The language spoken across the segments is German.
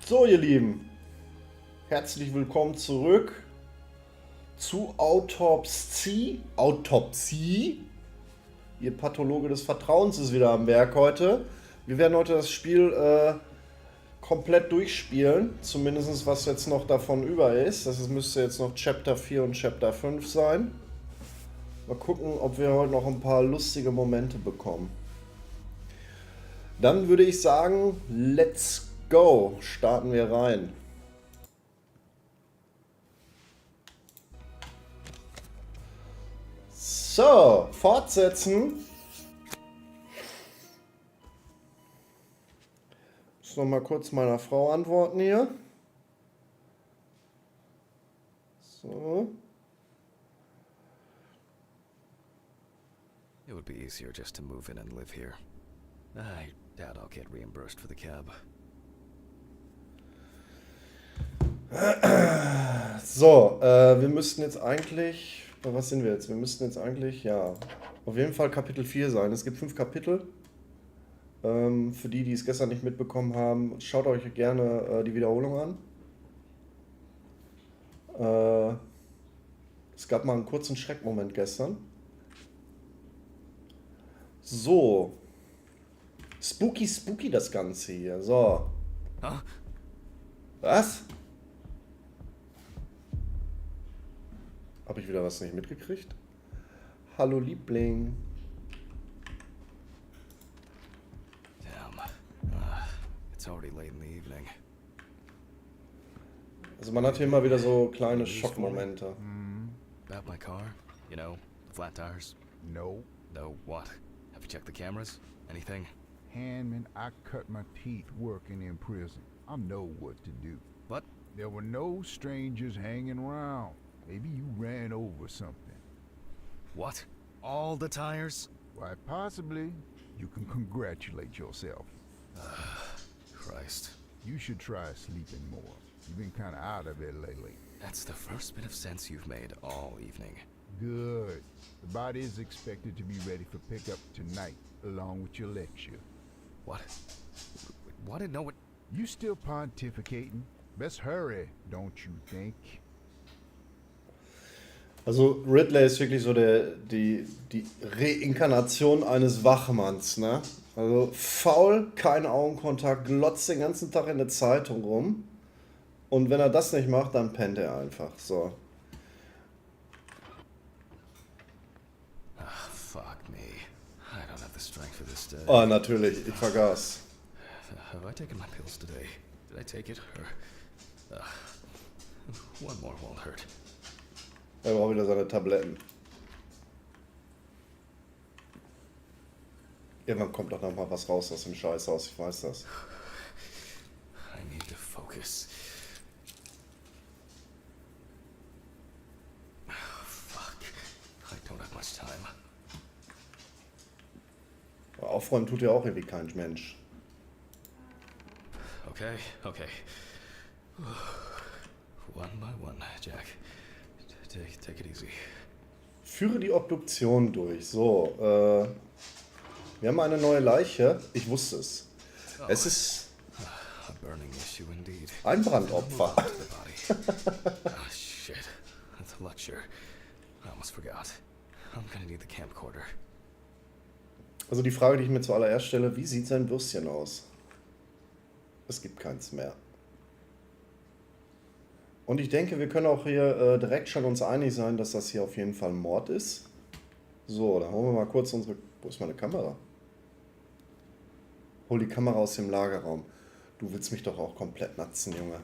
So, ihr Lieben, herzlich willkommen zurück zu Autopsie. Ihr Pathologe des Vertrauens ist wieder am Werk heute. Wir werden heute das Spiel komplett durchspielen, zumindest was jetzt noch davon über ist. Das müsste jetzt noch Chapter 4 und Chapter 5 sein. Mal gucken, ob wir heute noch ein paar lustige Momente bekommen. Dann würde ich sagen, let's go, starten wir rein. So, fortsetzen. Ich muss noch mal kurz meiner Frau antworten hier. So. It would be easier just to move in and live here. I doubt I'll get reimbursed for the cab. So, wir müssten jetzt eigentlich, was sind wir jetzt? Wir müssten jetzt eigentlich, ja, auf jeden Fall Kapitel 4 sein. Es gibt 5 Kapitel. Für die, die es gestern nicht mitbekommen haben, schaut euch gerne die Wiederholung an. Es gab mal einen kurzen Schreckmoment gestern. So. Spooky, spooky das Ganze hier. So. Huh? Was? Habe ich wieder was nicht mitgekriegt? Hallo Liebling. Damn. It's already late in the evening. Also man hat hier immer wieder so kleine Schockmomente. About my car? You know, the flat tires? No. No, what? Have you checked the cameras? Anything? Handman, I cut my teeth working in prison. I know what to do. What? There were no strangers hanging around. Maybe you ran over something. What? All the tires? Why, possibly. You can congratulate yourself. Christ. You should try sleeping more. You've been kind of out of it lately. That's the first bit of sense you've made all evening. Good. The body is expected to be ready for pickup tonight, along with your lecture. What? What? No, what? You still pontificating? Best hurry, don't you think? Also Ridley ist wirklich so die Reinkarnation eines Wachmanns, ne? Also faul, kein Augenkontakt, glotzt den ganzen Tag in der Zeitung rum. Und wenn er das nicht macht, dann pennt er einfach. So. Fuck me. I don't have the strength for this day. Oh, natürlich, ich vergaß. Have I taken my pills today? Did I take it? Or, one more won't hurt. Er braucht wieder seine Tabletten. Irgendwann kommt doch noch mal was raus aus dem Scheißhaus, ich weiß das. I need to focus. Fuck. I don't have much time. Aber aufräumen tut ja auch irgendwie kein Mensch. Okay, okay. One by one, Jack. Take it easy. Führe die Obduktion durch. So, wir haben eine neue Leiche. Ich wusste es. Es ist A burning issue indeed. ein Brandopfer. The body. Oh shit. The lecture. I almost forgot. I'm gonna need the camcorder. Also die Frage, die ich mir zuallererst stelle, wie sieht sein Würstchen aus? Es gibt keins mehr. Und ich denke, wir können auch hier direkt schon uns einig sein, dass das hier auf jeden Fall ein Mord ist. So, dann holen wir mal kurz unsere... Wo ist meine Kamera? Hol die Kamera aus dem Lagerraum. Du willst mich doch auch komplett natzen, Junge.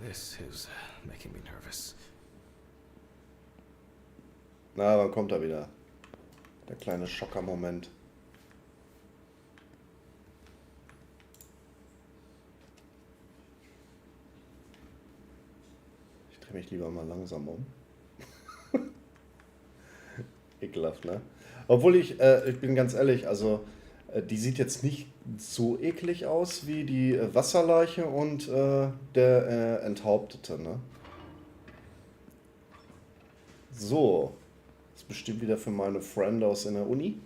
This is making me nervous. Na, wann kommt er wieder? Der kleine Schocker-Moment. Ich drehe mich lieber mal langsam um. Ekelhaft, ne? Obwohl ich bin ganz ehrlich, also die sieht jetzt nicht so eklig aus wie die Wasserleiche und der Enthauptete, ne? So. Das ist bestimmt wieder für meine Freunde aus in der Uni.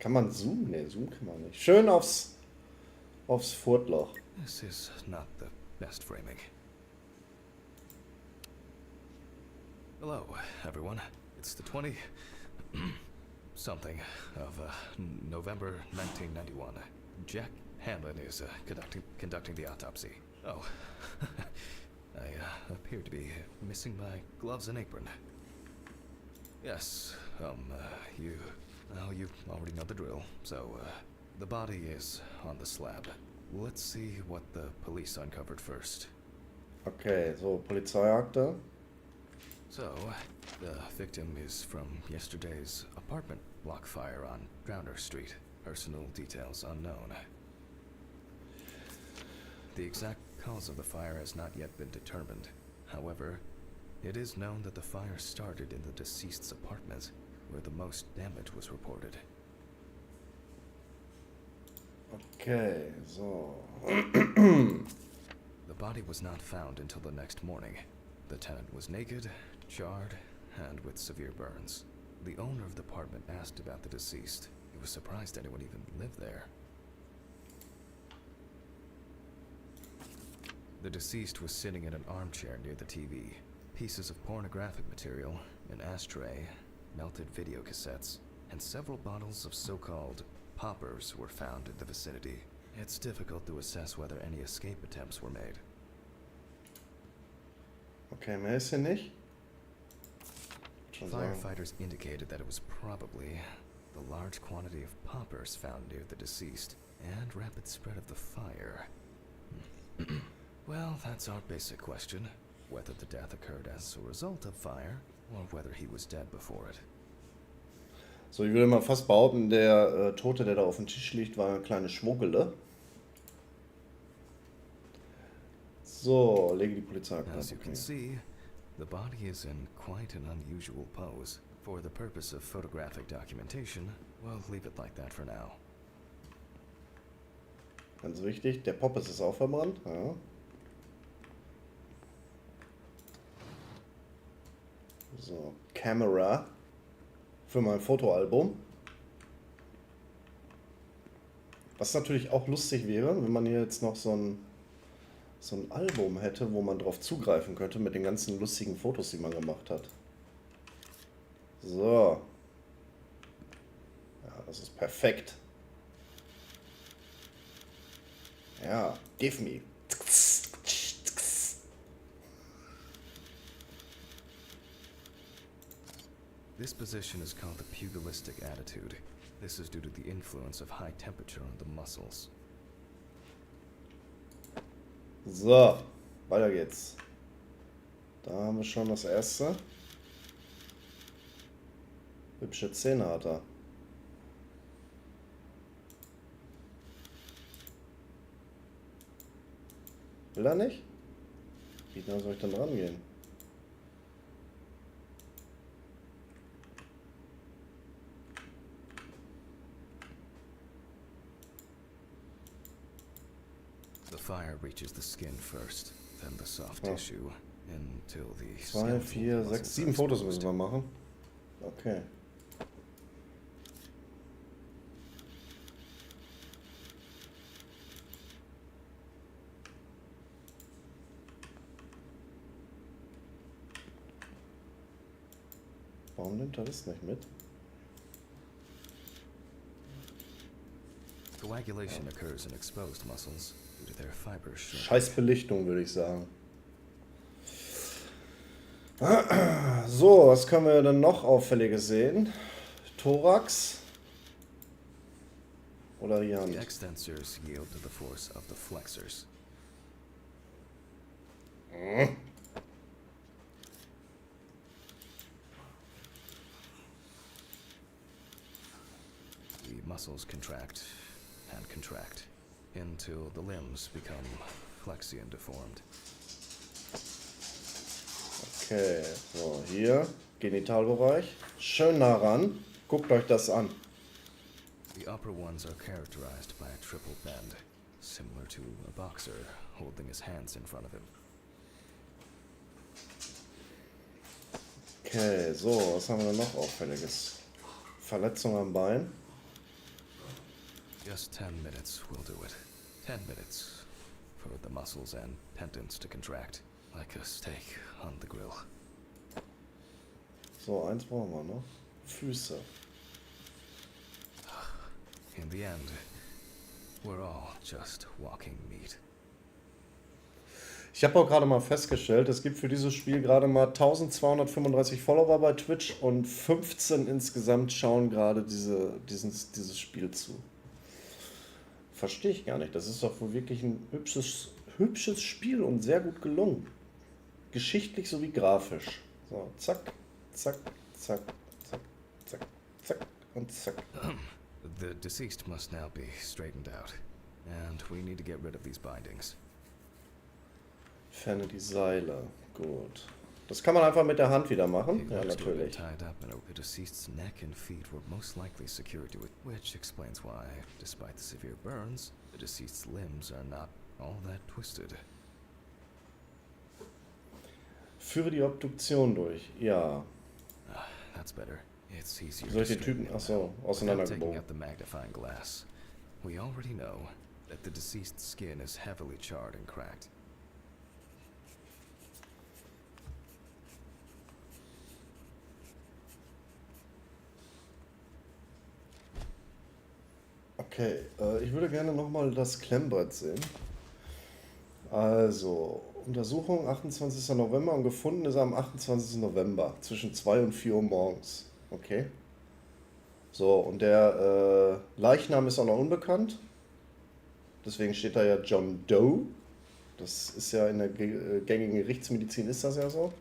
Kann man zoomen? Ne, zoomen kann man nicht. Schön aufs Furtloch. This is not the best framing. Hello, everyone. It's the 20 something of November 1991. Jack Hanlon is conducting the autopsy. Oh, I appear to be missing my gloves and apron. Yes, you already know the drill. So, the body is on the slab. Let's see what the police uncovered first. Okay, so Polizeiakte. So, the victim is from yesterday's apartment block fire on Drowner Street. Personal details unknown. The exact cause of the fire has not yet been determined. However, it is known that the fire started in the deceased's apartment, where the most damage was reported. Okay, so. The body was not found until the next morning. The tenant was naked, charred, and with severe burns. The owner of the apartment asked about the deceased. He was surprised anyone even lived there. The deceased was sitting in an armchair near the TV. Pieces of pornographic material, an ashtray, melted video cassettes, and several bottles of so-called poppers were found in the vicinity. It's difficult to assess whether any escape attempts were made. Okay, mehr ist hier nicht. Schon sagen. Firefighters indicated that it was probably the large quantity of poppers found near the deceased and rapid spread of the fire. Well, that's our basic question. Whether the death occurred as a result of fire or whether he was dead before it. So, ich würde mal fast behaupten, der Tote, der da auf dem Tisch liegt, war eine kleine Schmuggele. So, lege die Polizeiakte ab. As you can see, the body is in quite an unusual pose. For the purpose of photographic documentation, we'll leave it like that for now. Ganz wichtig, der Poppes ist auch verbrannt. Ja. So, Camera für mein Fotoalbum. Was natürlich auch lustig wäre, wenn man hier jetzt noch so ein Album hätte, wo man drauf zugreifen könnte mit den ganzen lustigen Fotos, die man gemacht hat. So. Ja, das ist perfekt. Ja, give me. This position is called the pugilistic attitude. This is due to the influence of high temperature on the muscles. So, weiter geht's. Da haben wir schon das erste. Hübsche Zähne hat er. Will er nicht? Wie nah soll ich denn rangehen? The fire reaches the skin first, then the soft tissue, until the 2, 4, 6, 7 Fotos müssen wir machen. Okay. Warum nimmt er das nicht mit? Coagulation occurs in exposed muscles due to their fibers shrinking. Scheiß Belichtung, würde ich sagen. So, was können wir denn noch Auffälliges sehen? Thorax? Oder die The Hand? extensors yield to the force of the flexors. The muscles contract and contract until the limbs become flexy and deformed. Okay, so hier, Genitalbereich. Schön nah ran. Guckt euch das an. The upper ones are characterized by a triple bend, similar to a boxer holding his hands in front of him. Okay, so, was haben wir denn noch Auffälliges? Verletzung am Bein. Just 10 minutes will do it. 10 minutes for the muscles and tendons to contract, like a steak on the grill. So, eins brauchen wir noch. Füße. In the end, we're all just walking meat. Ich habe auch gerade mal festgestellt, es gibt für dieses Spiel gerade mal 1235 Follower bei Twitch und 15 insgesamt schauen gerade dieses Spiel zu. Verstehe ich gar nicht. Das ist doch wohl wirklich ein hübsches Spiel und sehr gut gelungen. Geschichtlich sowie grafisch. So, zack, zack, zack, zack, zack, zack und zack. The deceased must now be straightened out, and we need to get rid of these bindings. Ferne die Seile. Gut. Das kann man einfach mit der Hand wieder machen. Ja, natürlich. Tied up and the deceased's neck and feet were most likely secured to it, which explains why, despite the severe burns, the deceased's limbs are not all that twisted. Führe die Obduktion durch. Ja. That's better. It's easier. Soll ich den Typen, achso, Taking auseinandergebogen. out the magnifying glass, we already know that the deceased's skin is heavily charred and cracked. Okay, ich würde gerne nochmal das Klemmbrett sehen. Also, Untersuchung 28. November und gefunden ist er am 28. November zwischen 2 und 4 Uhr morgens. Okay. So, und der Leichnam ist auch noch unbekannt. Deswegen steht da ja John Doe. Das ist ja in der gängigen Gerichtsmedizin ist das ja so.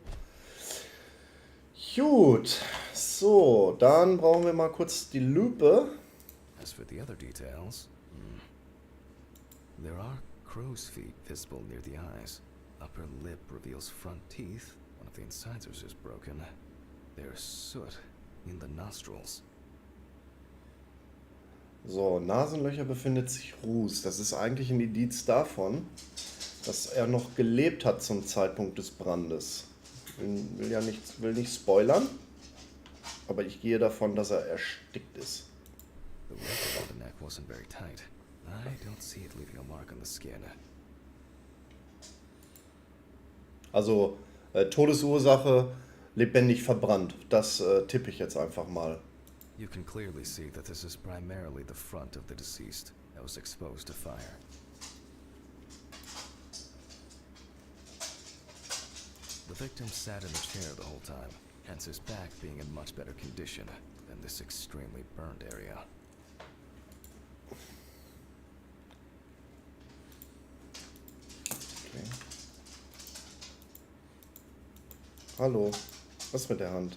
Gut, so, dann brauchen wir mal kurz die Lupe. As for the other details, there are crow's feet visible near the eyes. Upper lip reveals front teeth. One of the incisors is broken. There's soot in the nostrils. So, Nasenlöcher befindet sich Ruß. Das ist eigentlich ein Indiz davon, dass er noch gelebt hat zum Zeitpunkt des Brandes. Will nicht spoilern, aber ich gehe davon, dass er erstickt ist. The rope around the neck wasn't very tight. I don't see it leaving a mark on the skin. Also, Todesursache, lebendig verbrannt. Das tippe ich jetzt einfach mal. You can clearly see that this is primarily the front of the deceased that was exposed to fire. The victim sat in the chair the whole time, hence his back being in much better condition than this extremely burned area. Okay. Hallo, was mit der Hand?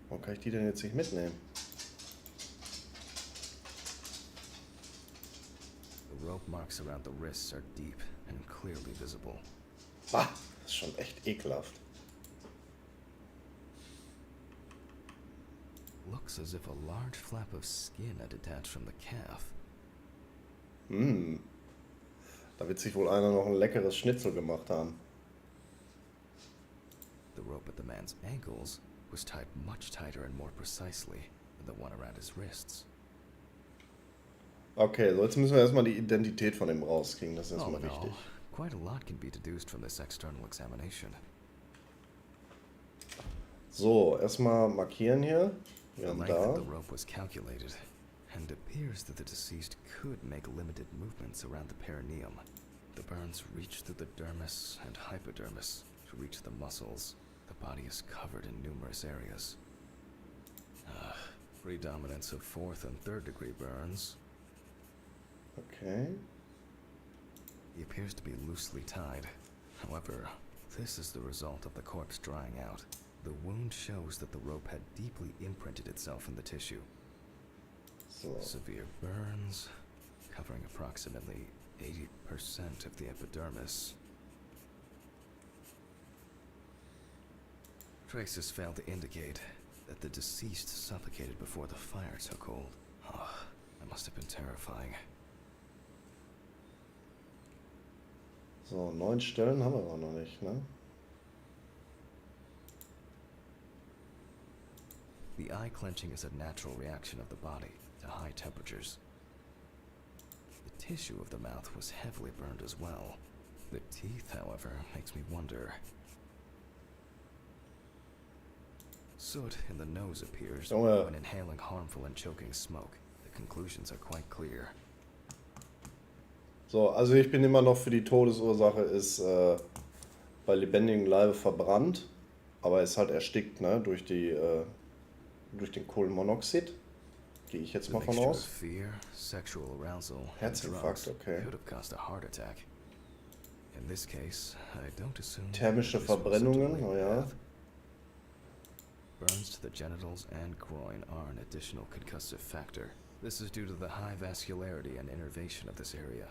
Warum kann ich die denn jetzt nicht mitnehmen? The rope marks around the wrists are deep and clearly visible. Bah, das ist schon echt ekelhaft. Looks as if a large flap of skin had detached from the calf. Da wird sich wohl einer noch ein leckeres Schnitzel gemacht haben. The rope at the man's ankles was tied much tighter and more precisely than the one around his wrists. Okay, so jetzt müssen wir erstmal die Identität von dem rauskriegen, das ist All erstmal in all, wichtig. quite a lot can be deduced from this external examination. So, erstmal markieren hier. Wir The haben length of da. the rope was calculated, and it appears that the deceased could make limited movements around the perineum. The burns reach through the dermis and hypodermis to reach the muscles. The body is covered in numerous areas. Predominance of 4th and 3rd degree burns. Okay. He appears to be loosely tied. However, this is the result of the corpse drying out. The wound shows that the rope had deeply imprinted itself in the tissue. So. Severe burns, covering approximately 80% of the epidermis. Traces fail to indicate that the deceased suffocated before the fire took hold. Oh, that must have been terrifying. So, 9 Stellen haben wir aber noch nicht, ne? The eye clenching is a natural reaction of the body. to high temperatures. The tissue of the mouth was heavily burned as well. The teeth, however, makes me wonder. Soot in the nose appears when inhaling harmful and choking smoke. The conclusions are quite clear. So, also ich bin immer noch für die Todesursache ist bei lebendigem Leibe verbrannt, aber ist halt erstickt, ne, durch den Kohlenmonoxid. Gehe ich jetzt mal von aus. Fear, sexual arousal, Herzinfarkt, okay. could have caused a heart attack. In this case, I don't assume Thermische this was a Verbrennungen, delayed oh ja. death. Burns to the genitals and groin are an additional concussive factor. This is due to the high vascularity and innervation of this area.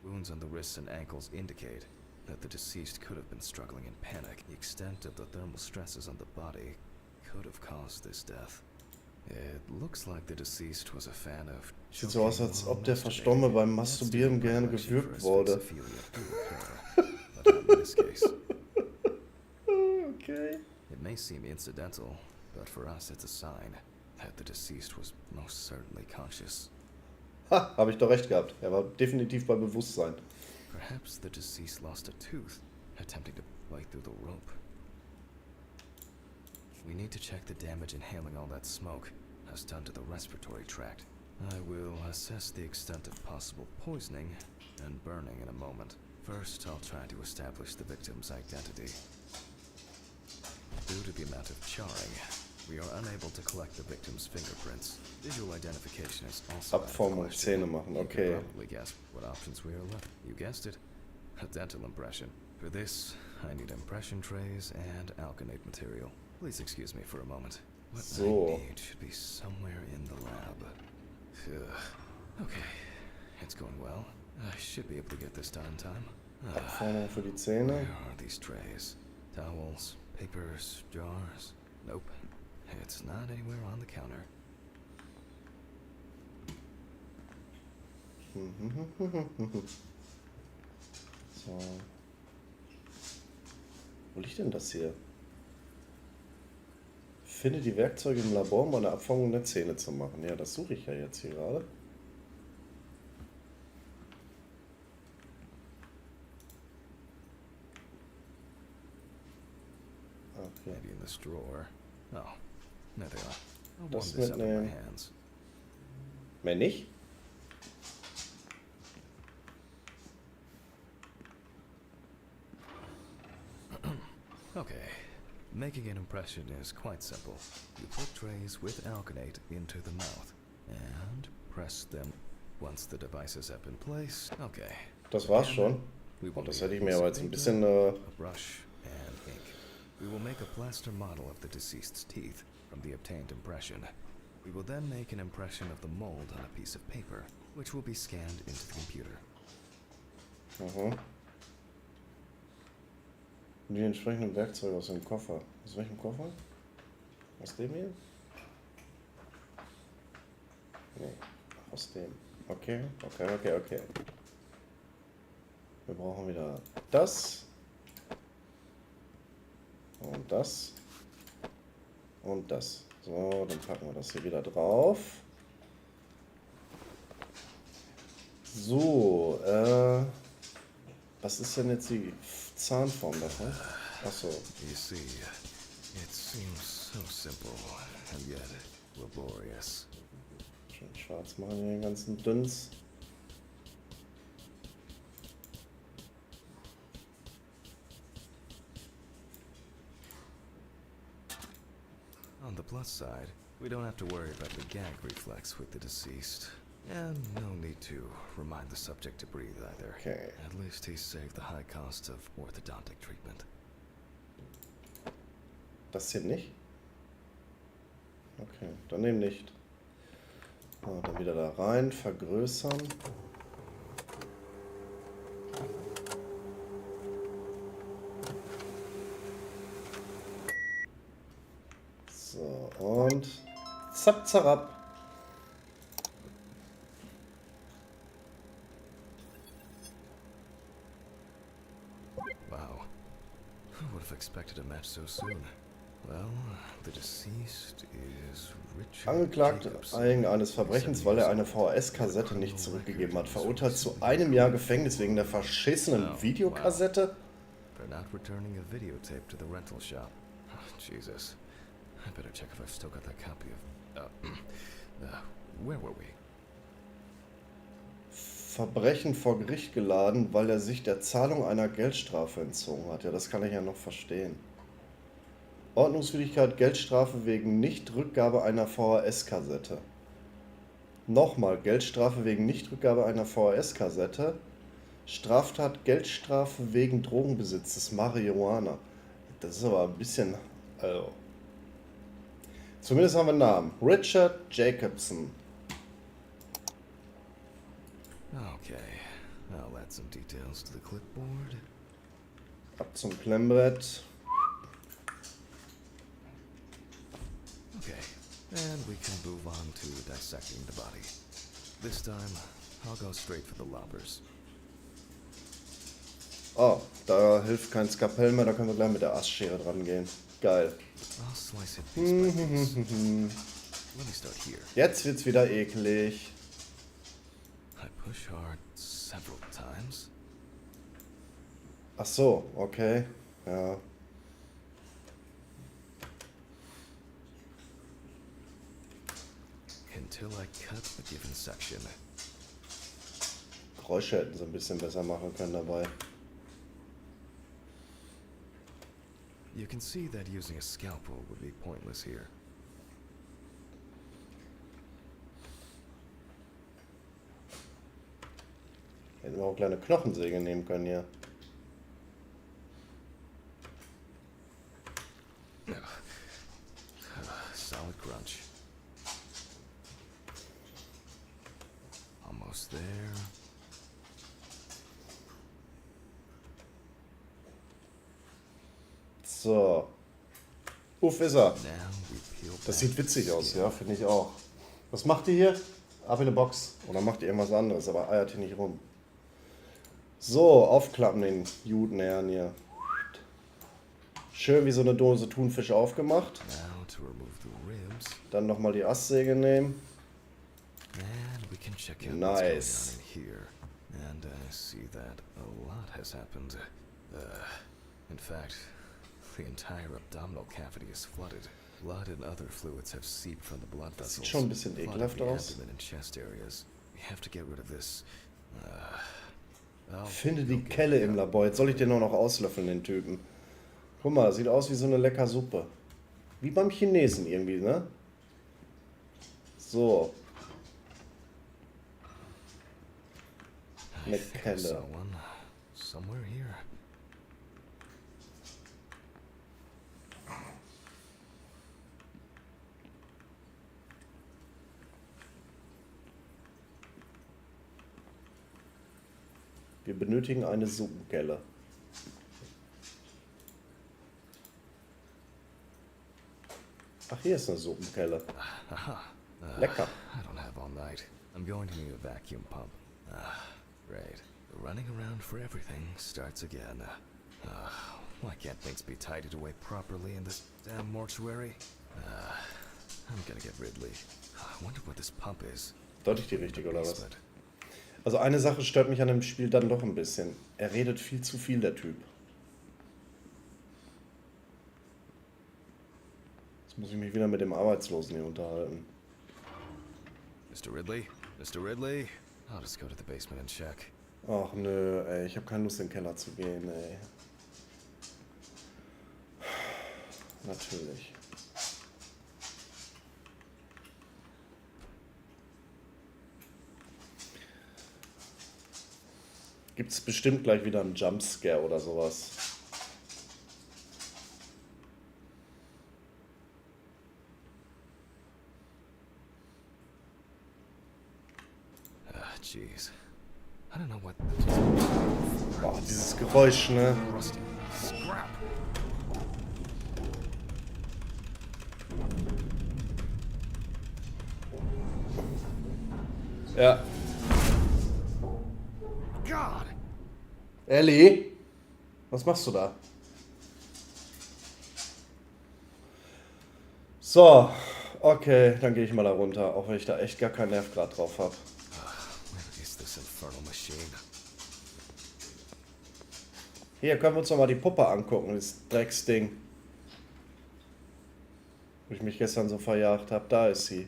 Wounds on the wrists and ankles indicate that the deceased could have been struggling in panic. The extent of the thermal stresses on the body could have caused this death. It looks like the deceased was a fan of Sieht so aus, als ob der Verstorbene beim Masturbieren gerne gewürgt wurde. Okay. It may seem incidental, but for us it's a sign that the deceased was most certainly conscious. Ha, habe ich doch recht gehabt. Er war definitiv bei Bewusstsein. Perhaps the deceased lost a tooth, attempting to bite through the rope. We need to check the damage inhaling all that smoke has done to the respiratory tract. I will assess the extent of possible poisoning and burning in a moment. First, I'll try to establish the victim's identity. Due to the amount of charring, we are unable to collect the victim's fingerprints. Visual identification is also Abformung, Zähne machen, okay. You can probably guess what options we are left. You guessed it, a dental impression. For this, I need impression trays and alkanate material. Please excuse me for a moment. What I need should be somewhere in the lab. Okay, it's going well. I should be able to get this done in time. Abformung für die Zähne. Where are these trays? Towels, papers, jars? Nope, it's not anywhere on the counter. So. Wo liegt denn das hier? Finde die Werkzeuge im Labor, um eine Abformung der Zähne zu machen. Ja, das suche ich ja jetzt hier gerade. Okay. Maybe in this drawer. Oh, there they are. I'll warm Das this up in my mitnehmen. hands. Mehr nicht? Okay, making an impression is quite simple. You put trays with alkanate into the mouth and press them. Once the devices have been placed, okay. Das war's schon. We will Und das need hätte ich a mir piece aber of jetzt ein paper, bisschen... a brush and ink. We will make a plaster model of the deceased's teeth from the obtained impression. We will then make an impression of the mold on a piece of paper, which will be scanned into the computer. Die entsprechenden Werkzeuge aus dem Koffer. Aus welchem Koffer? Aus dem hier? Nee, aus dem. Okay. Wir brauchen wieder das. Und das. Und das. So, dann packen wir das hier wieder drauf. So, was ist denn jetzt die Zahnform davon? Achso. You see, it seems so simple and yet laborious. Schön schwarz machen hier den ganzen Dünns. On the plus side, we don't have to worry about the gag reflex with the deceased. And no need to remind the subject to breathe either. Okay. At least he saved the high costs of orthodontic treatment. Das hier nicht? Okay, dann eben nicht. Ah, dann wieder da rein, vergrößern. So, und zapp, zarab. Wow. Who would have expected a match so soon? Well, the deceased is Richard Angeklagt Jacobson. wegen eines Verbrechens, weil er eine VHS-Kassette nicht zurückgegeben hat. Verurteilt zu 1 Jahr Gefängnis wegen der verschissenen Videokassette? For not returning a videotape to the rental shop. Oh, Jesus. I better check if I've still got that copy of... where were we? Verbrechen vor Gericht geladen, weil er sich der Zahlung einer Geldstrafe entzogen hat. Ja, das kann ich ja noch verstehen. Ordnungswidrigkeit, Geldstrafe wegen Nichtrückgabe einer VHS-Kassette. Nochmal, Geldstrafe wegen Nichtrückgabe einer VHS-Kassette. Straftat, Geldstrafe wegen Drogenbesitzes, Marihuana. Das ist aber ein bisschen... Also. Zumindest haben wir einen Namen. Richard Jacobson. Okay, I'll add some details to the clipboard. Ab zum Klemmbrett. Okay, and we can move on to dissecting the body. This time, I'll go straight for the loppers. Oh, da hilft kein Skalpell mehr, da können wir gleich mit der Astschere dran gehen. Geil. I'll slice it piece by piece. Let me start here. Jetzt wird's wieder eklig. I push hard several times. Ach so, okay. Ja. Until I cut the given section. Geräusche hätten sie ein bisschen besser machen können dabei. You can see that using a scalpel would be pointless here. Hätten wir auch eine kleine Knochensäge nehmen können hier. Solid crunch. Almost there. So. Uff, ist er. Now we peel Das back sieht the witzig aus, skin. ja, finde ich auch. Was macht ihr hier? Ab in eine Box. Oder macht ihr irgendwas anderes, aber eiert hier nicht rum. So, aufklappen den Judenherrn hier. Schön wie so eine Dose Thunfisch aufgemacht. Now to remove the ribs. Dann nochmal die Astsäge nehmen. And we can check out Nice. what's going on in here. And I see that a lot has happened. In fact, the entire abdominal cavity is flooded. Blood and other fluids have seeped from the blood Das vessels. sieht schon ein bisschen flooded ekelhaft the aus. abdomen and chest areas. We have to get rid of this. I'll Finde die go get Kelle it im out. Labor. Jetzt soll ich den auch noch auslöffeln, den Typen. Guck mal, sieht aus wie so eine lecker Suppe. Wie beim Chinesen irgendwie, ne? So. I Eine think I Kelle. saw one somewhere here. Wir benötigen eine Suppenkelle. Ach, hier ist eine Suppenkelle. Aha. Lecker. I don't have all night. I'm going to need a vacuum pump. Great. The running around for everything starts again. Why can't things be tidied away properly in this damn mortuary? I'm gonna get Ridley. I wonder what this pump is. Deute ich die richtig, oder was? Basement. Also eine Sache stört mich an dem Spiel dann doch ein bisschen. Er redet viel zu viel, der Typ. Jetzt muss ich mich wieder mit dem Arbeitslosen hier unterhalten. Mr. Ridley? Mr. Ridley? I'll just go to the basement and check. Ach nö, ey, ich habe keine Lust in den Keller zu gehen, ey. Natürlich. Gibt's bestimmt gleich wieder einen Jumpscare oder sowas. Jeez. I don't know what. Boah, dieses Geräusch, ne? Rusty. Scrap. Ja. God! Ellie? Was machst du da? So, okay, dann gehe ich mal da runter, auch wenn ich da echt gar keinen Nerv gerade drauf habe. Where is this infernal machine? Hier können wir uns noch mal die Puppe angucken, das Drecksding. Wo ich mich gestern so verjagt habe, da ist sie.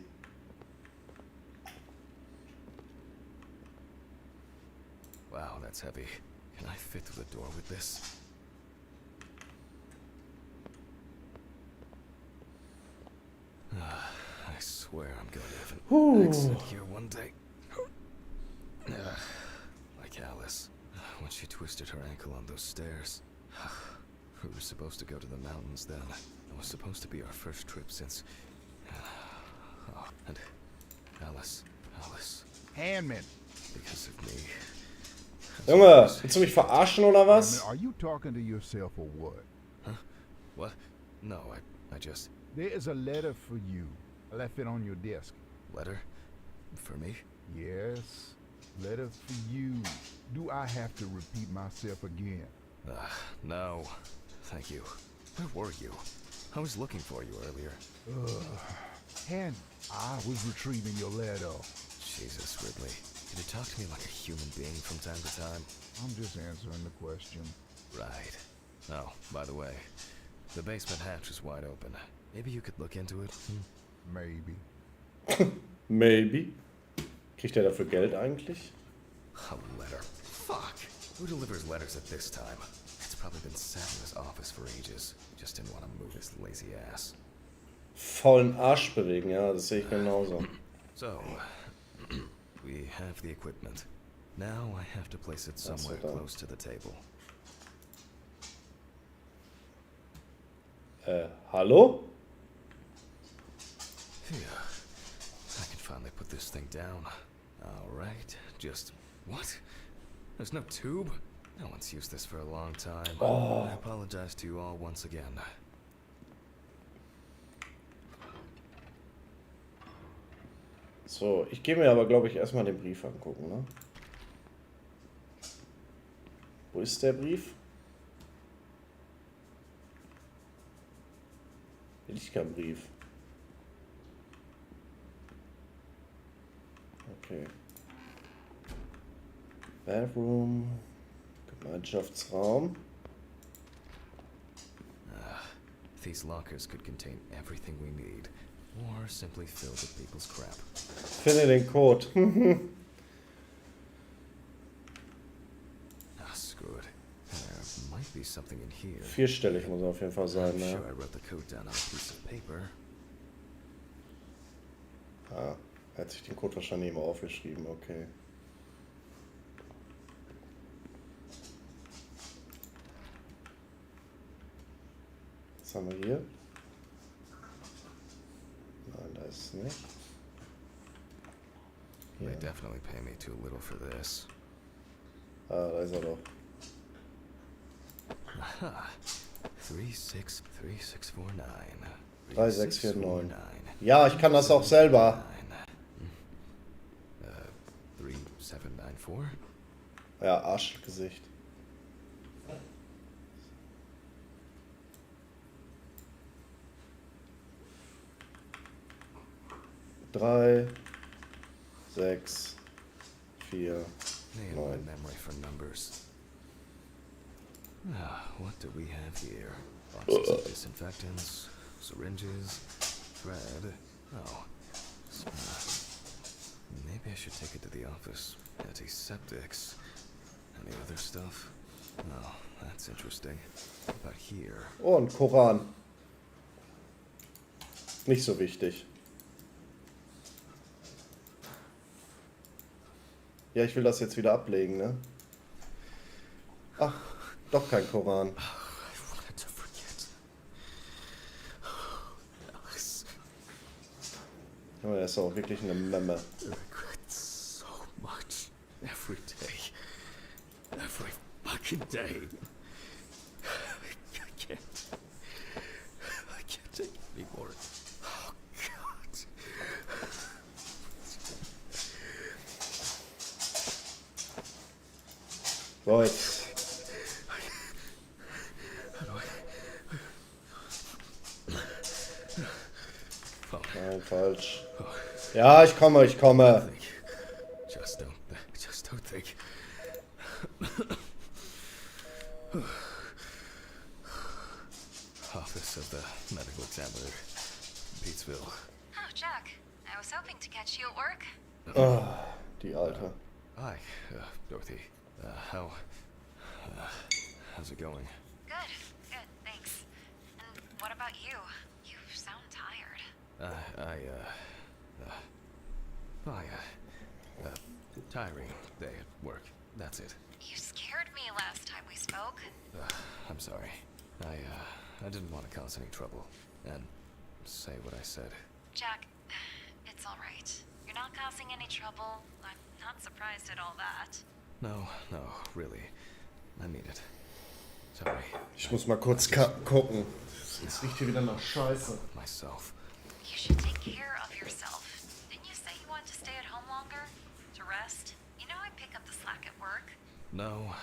Wow, that's heavy. Can I fit through the door with this? I swear I'm going to have an accident here one day. Like Alice, when she twisted her ankle on those stairs. We were supposed to go to the mountains then. It was supposed to be our first trip since... Oh, and Alice. Handman. Because of me. Junge, willst du mich verarschen oder Handman, was? are you talking to yourself or what? What? No, I just... There is a letter for you. I left it on your desk. Letter? For me? Yes, letter for you. Do I have to repeat myself again? No. Thank you. Where were you? I was looking for you earlier. And I was retrieving your letter. Jesus, Ridley. Can you talk to me like a human being from time to time? I'm just answering the question. Right. Oh, by the way, the basement hatch is wide open. Maybe you could look into it? Maybe. Maybe. Kriegt der dafür Geld eigentlich? A letter. Fuck. Who delivers letters at this time? It's probably been sat in his office for ages. Just didn't want to move his lazy ass. Faulen Arsch bewegen, ja, das sehe ich genauso. So, we have the equipment. Now I have to place it somewhere close to the table. Hallo? Phew. I can finally put this thing down. Alright, just... What? There's no tube? No one's used this for a long time. I apologize to you all once again. So, ich gehe mir aber, glaube ich, erstmal den Brief angucken, ne? Wo ist der Brief? Will ich keinen Brief. Okay. Bedroom. Gemeinschaftsraum. These lockers could contain everything we need, or simply filled with people's crap. Finde den Code. Screw it. There might be something in here. Vierstellig muss er auf jeden Fall sein, I'm ne? sure I wrote the code down on a piece of paper. Ah, er hat sich den Code wahrscheinlich immer aufgeschrieben, okay. Was haben wir hier? Nein, da ist es nicht. They Hier. definitely pay me too little for this. Ah, da ist er doch. Aha. 363649. 3649. Ja, ich kann das auch selber. 3794. Ja, Arschgesicht. Drei, 6, 4, Man, my 9. memory for numbers. What do we have here? Boxes of disinfectants, syringes, thread. Oh. Maybe I should take it to the office. Antiseptics. Any other stuff? Oh, that's interesting. What about here? Oh, ein Koran. Nicht so wichtig. Ja, ich will das jetzt wieder ablegen, ne? Ach, doch kein Koran. I wanted to forget. Ja, er ist auch wirklich eine Memme. I regret so much. Every day. Every fucking day. I can't take it anymore. Oh, God. So, jetzt. falsch. Ja, ich komme, ich komme. Just don't think. Office of the Medical Examiner, Pete'sville. Oh, Jack. I was hoping to catch you at work. Ah, die Alte. Hi, Dorothy. How's it going? Good. Good, thanks. And what about you? You sound tired. Tiring day at work. That's it. You scared me last time we spoke. I'm sorry. I didn't want to cause any trouble and say what I said. Jack, it's alright. You're not causing any trouble. I'm not surprised at all that. No, really. I mean it. Sorry. Ich muss mal kurz gucken. Jetzt riecht hier wieder nach Scheiße. Myself. You should take care of yourself. Didn't you say you wanted to stay at home longer? To rest? You know I pick up the slack at work. No,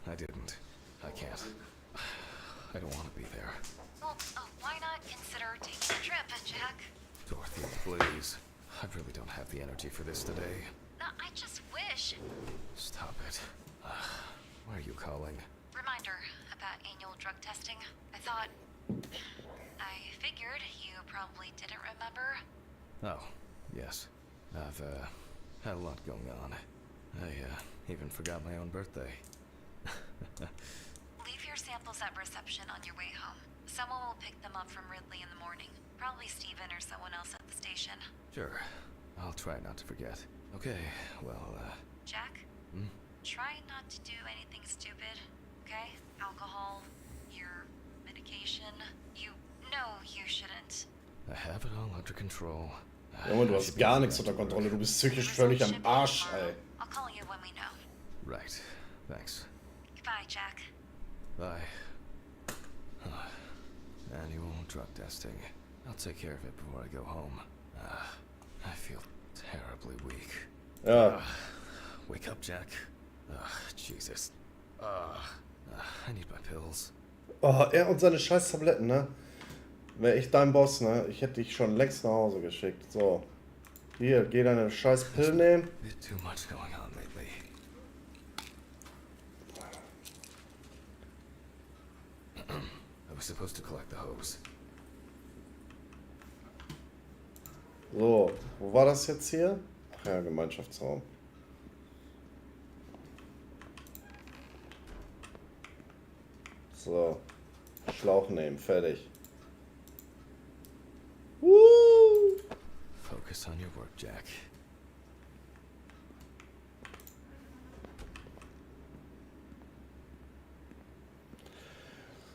I didn't. I can't. I don't want to be there. Well, why not consider taking a trip, Jack? Dorothy, please. I really don't have the energy for this today. No, I just wish. Stop it. Why are you calling? Reminder about annual drug testing. I figured you probably didn't remember. Oh, yes. I've had a lot going on. I even forgot my own birthday. Leave your samples at reception on your way home. Someone will pick them up from Ridley in the morning. Probably Steven or someone else at the station. Sure. I'll try not to forget. Okay, well, Jack? Try not to do anything stupid, okay? Alcohol, your medication. You know you shouldn't. I have it all under control. Junge, du hast gar nichts unter Kontrolle. Du bist psychisch völlig am Arsch, ey. I'll call you when we know. Right. Thanks. Goodbye, Jack. Bye. Annual drug testing. I'll take care of it before I go home. I feel terribly weak. Ja. Wake up, Jack. Jesus. I need my pills. Oh, er und seine scheiß Tabletten, ne? Wäre ich dein Boss, ne? Ich hätte dich schon längst nach Hause geschickt. So. Hier, geh deine scheiß Pillen nehmen. Bit too much going on lately. I was supposed to collect the hose. So, wo war das jetzt hier? Ach ja, Gemeinschaftsraum. So. Schlauch nehmen, fertig. Focus on your work, Jack.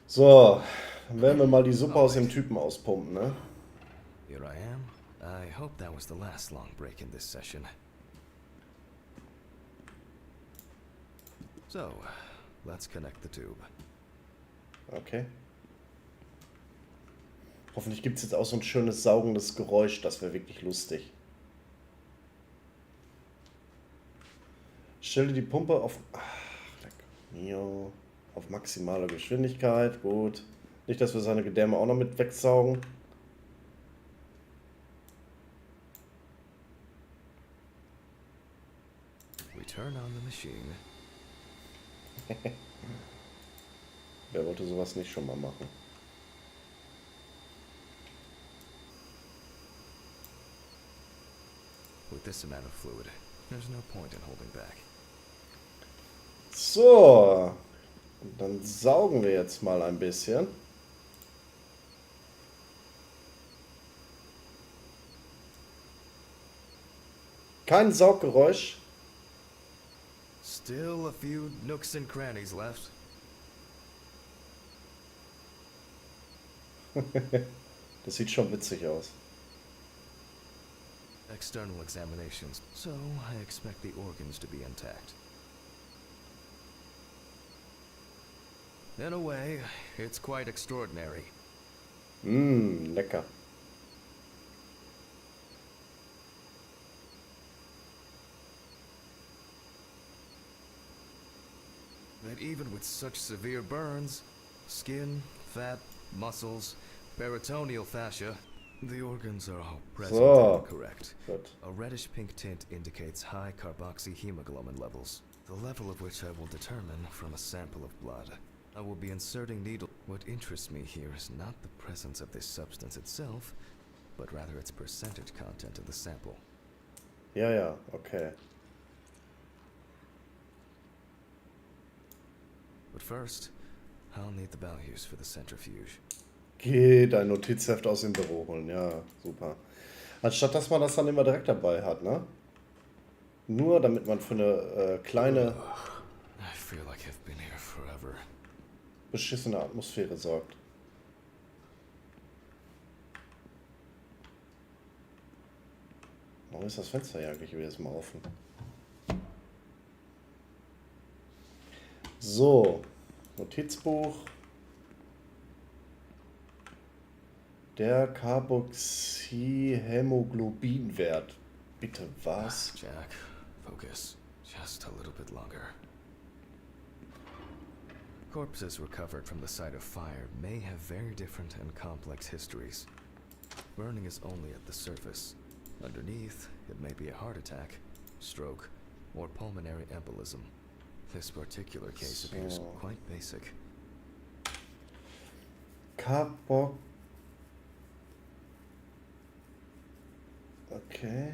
So, dann werden wir mal die Suppe aus dem Typen auspumpen, ne? Here I am. I hope that was the last long break in this session. So, let's connect the tube. Okay. Hoffentlich gibt es jetzt auch so ein schönes saugendes Geräusch, das wäre wirklich lustig. Stelle die Pumpe auf... auf maximale Geschwindigkeit, gut. Nicht, dass wir seine Gedärme auch noch mit wegsaugen. We turn on the machine. Wer wollte sowas nicht schon mal machen? With this amount of fluid, there's no point in holding back. So, und dann saugen wir jetzt mal ein bisschen. Kein Sauggeräusch. Still a few nooks and crannies left. Das sieht schon witzig aus. External examinations, so I expect the organs to be intact. In a way, it's quite extraordinary. Lecker. That even with such severe burns, skin, fat, muscles, peritoneal fascia, The organs are all present So. and correct. Gut. A reddish pink tint indicates high carboxyhemoglobin levels, the level of which I will determine from a sample of blood. I will be inserting needle. What interests me here is not the presence of this substance itself, but rather its percentage content in the sample. Ja, ja, okay. But first, I'll need the values for the centrifuge. Geh dein Notizheft aus dem Büro holen. Ja, super. Anstatt dass man das dann immer direkt dabei hat, ne? Nur damit man für eine kleine I feel like I've been here forever. beschissene Atmosphäre sorgt. Warum ist das Fenster ja eigentlich jedes Mal offen? So, Notizbuch. Der Carboxyhämoglobinwert. Bitte was? Jack, focus. Just a little bit longer. Corpses recovered from the site of fire may have very different and complex histories. Burning is only at the surface. Underneath, it may be a heart attack, stroke, or pulmonary embolism. This particular case appears So. quite basic. Carbox. Okay.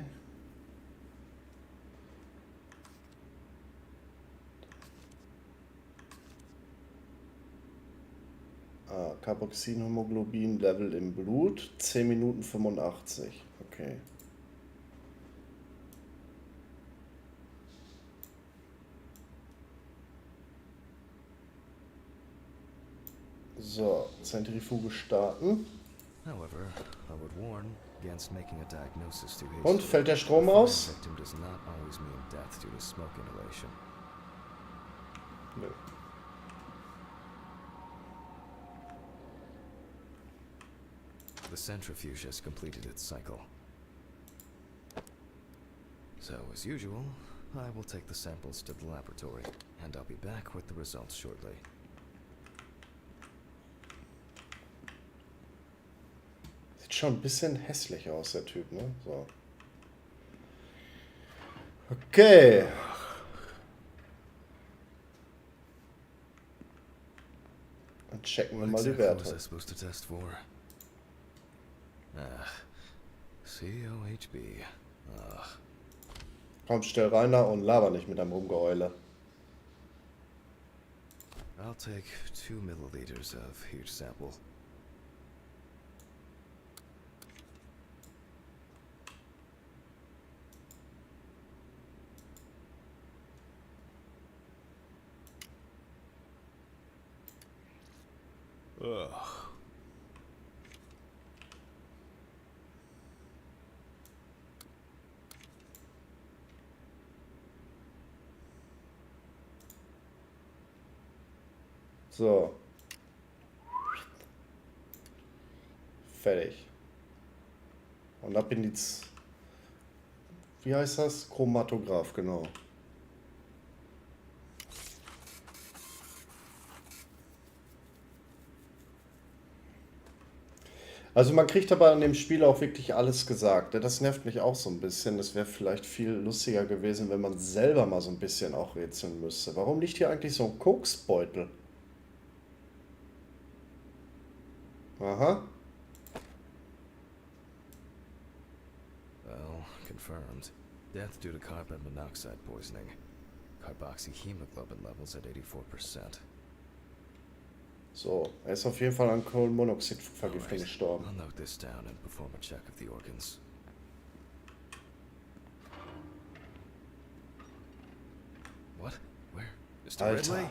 Carboxyhämoglobin-Level im Blut, 10 Minuten 85. Okay. So, Zentrifuge starten. However, I would warn against making a diagnosis too Und hasty. fällt der Strom A aus? fire victim does not always mean death due to smoke inhalation. Nö. The centrifuge has completed its cycle. So, as usual, I will take the samples to the laboratory, and I'll be back with the results shortly. Sieht schon ein bisschen hässlich aus, der Typ, ne? So. Okay. Dann checken wir What mal die exactly was I Werte. supposed to test for? COHB. Komm, stell rein da und laber nicht mit deinem Rumgeheule. I'll take 2 milliliters of Hier sample. Ugh. So. Fertig. Und ab in die wie heißt das? Chromatograph, genau. Also man kriegt aber in dem Spiel auch wirklich alles gesagt. Das nervt mich auch so ein bisschen. Das wäre vielleicht viel lustiger gewesen, wenn man selber mal so ein bisschen auch rätseln müsste. Warum liegt hier eigentlich so ein Koksbeutel? Aha. Well, confirmed. Death due to carbon monoxide poisoning. Carboxyhemoglobin levels at 84%. So, er ist auf jeden Fall an Kohlenmonoxidvergiftung Alright, gestorben. I'll note this down and perform a check of the organs. What? Where? Mr. Alter. Ridley?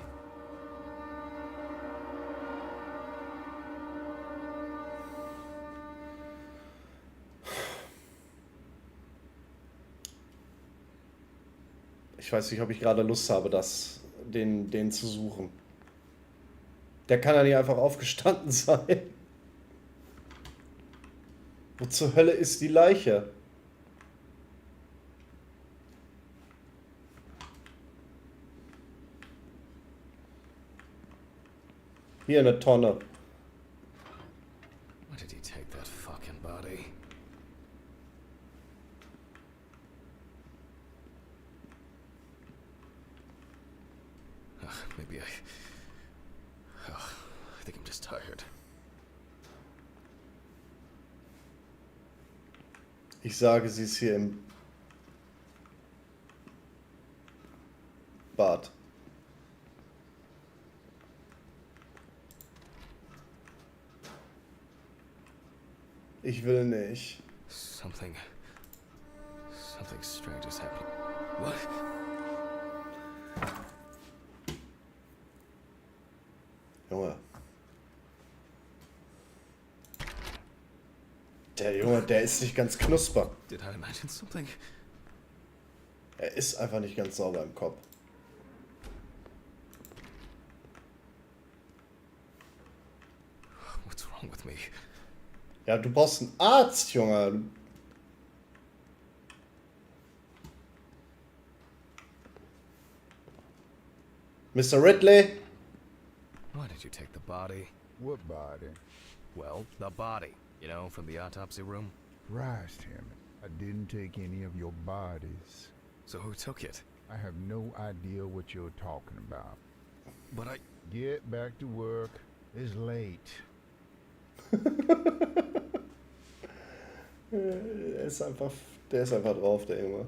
Ich weiß nicht, ob ich gerade Lust habe, den zu suchen. Der kann ja nicht einfach aufgestanden sein. Wo zur Hölle ist die Leiche? Hier eine Tonne. Why did he take that fucking body? Maybe I think I'm just tired. Ich sage, sie ist hier im Bad. Ich will nicht. Something strange is happening. What? Junge. Der Junge, der ist nicht ganz knusper. Did I imagine something? Er ist einfach nicht ganz sauber im Kopf. What's wrong with me? Ja, du brauchst einen Arzt, Junge. Mr. Ridley? Why did you take the body? What body? Well, the body. You know, from the autopsy room. Christ, Hammond. I didn't take any of your bodies. So who took it? I have no idea what you're talking about. But I... Get back to work. It's late. Der ist einfach drauf, der Junge.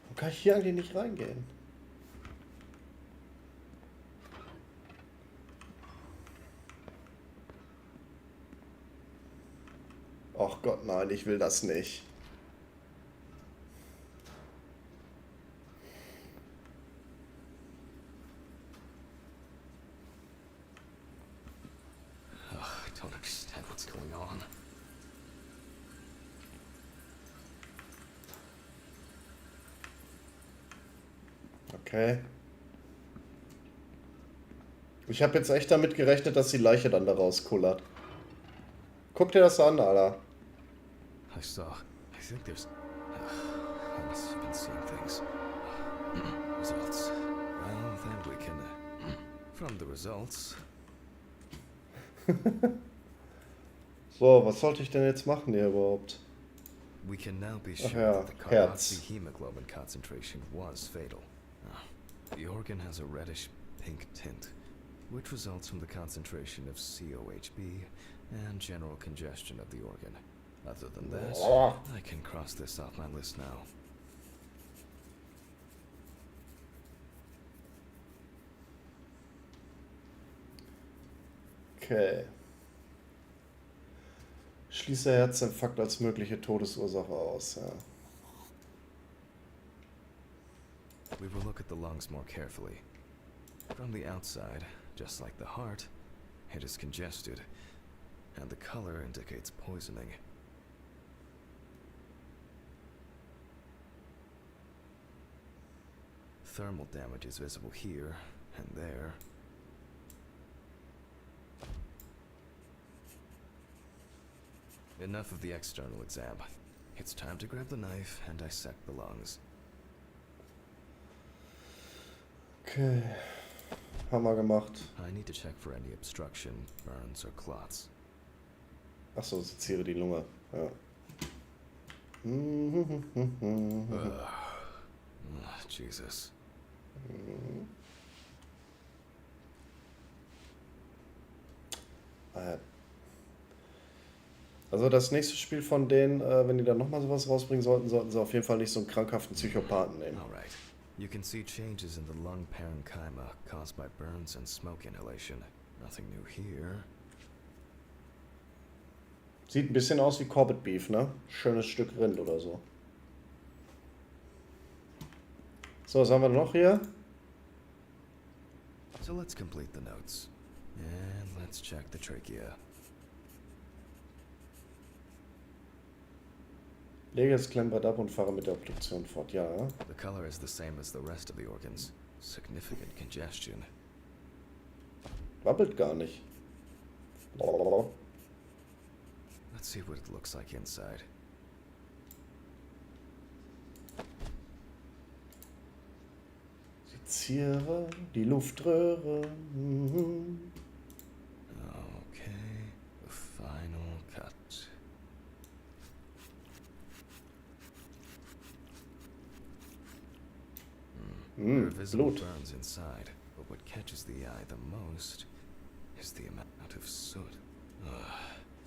Warum kann ich hier eigentlich nicht reingehen? Ach Gott, nein, ich will das nicht. I don't understand what's going on. Okay. Ich habe jetzt echt damit gerechnet, dass die Leiche dann da rauskullert. Guck dir das an, Alter. I think there's... I must have been seeing things. Results. Well, then we can... from the results... So, was sollte ich denn jetzt machen hier überhaupt? We can now be Ach sure ja, that the Herz. carboxyhemoglobin concentration was fatal. The organ has a reddish pink tint, which results from the concentration of COHB and general congestion of the organ. Other than that, I can cross this off my list now. Okay. Schließe Herzinfarkt als mögliche Todesursache aus. Ja. We will look at the lungs more carefully. From the outside, just like the heart, it is congested, and the color indicates poisoning. Thermal damage is visible here and there. Enough of the external exam. It's time to grab the knife and dissect the lungs. Okay. Hammer gemacht. I need to check for any obstruction, burns, or clots. Achso, seziere die Lunge. Ja. Jesus. Also das nächste Spiel von denen, wenn die dann nochmal sowas rausbringen sollten, sollten sie auf jeden Fall nicht so einen krankhaften Psychopathen nehmen. Alright. You can see changes in the lung parenchyma caused by burns and smoke inhalation. Nothing new here. Sieht ein bisschen aus wie Corbett Beef, ne? Schönes Stück Rind oder so. So, was haben wir noch hier? So let's complete the notes. And let's check the trachea. Lege das Klemmbrett ab und fahre mit der Obduktion fort. Ja. The color is the same as the rest of the organs. Significant congestion. Wabbelt gar nicht. Let's see what it looks like inside. Seziere die Luftröhre. Okay, the final cut. There are visible Blut. burns inside, but what catches the eye the most is the amount of soot.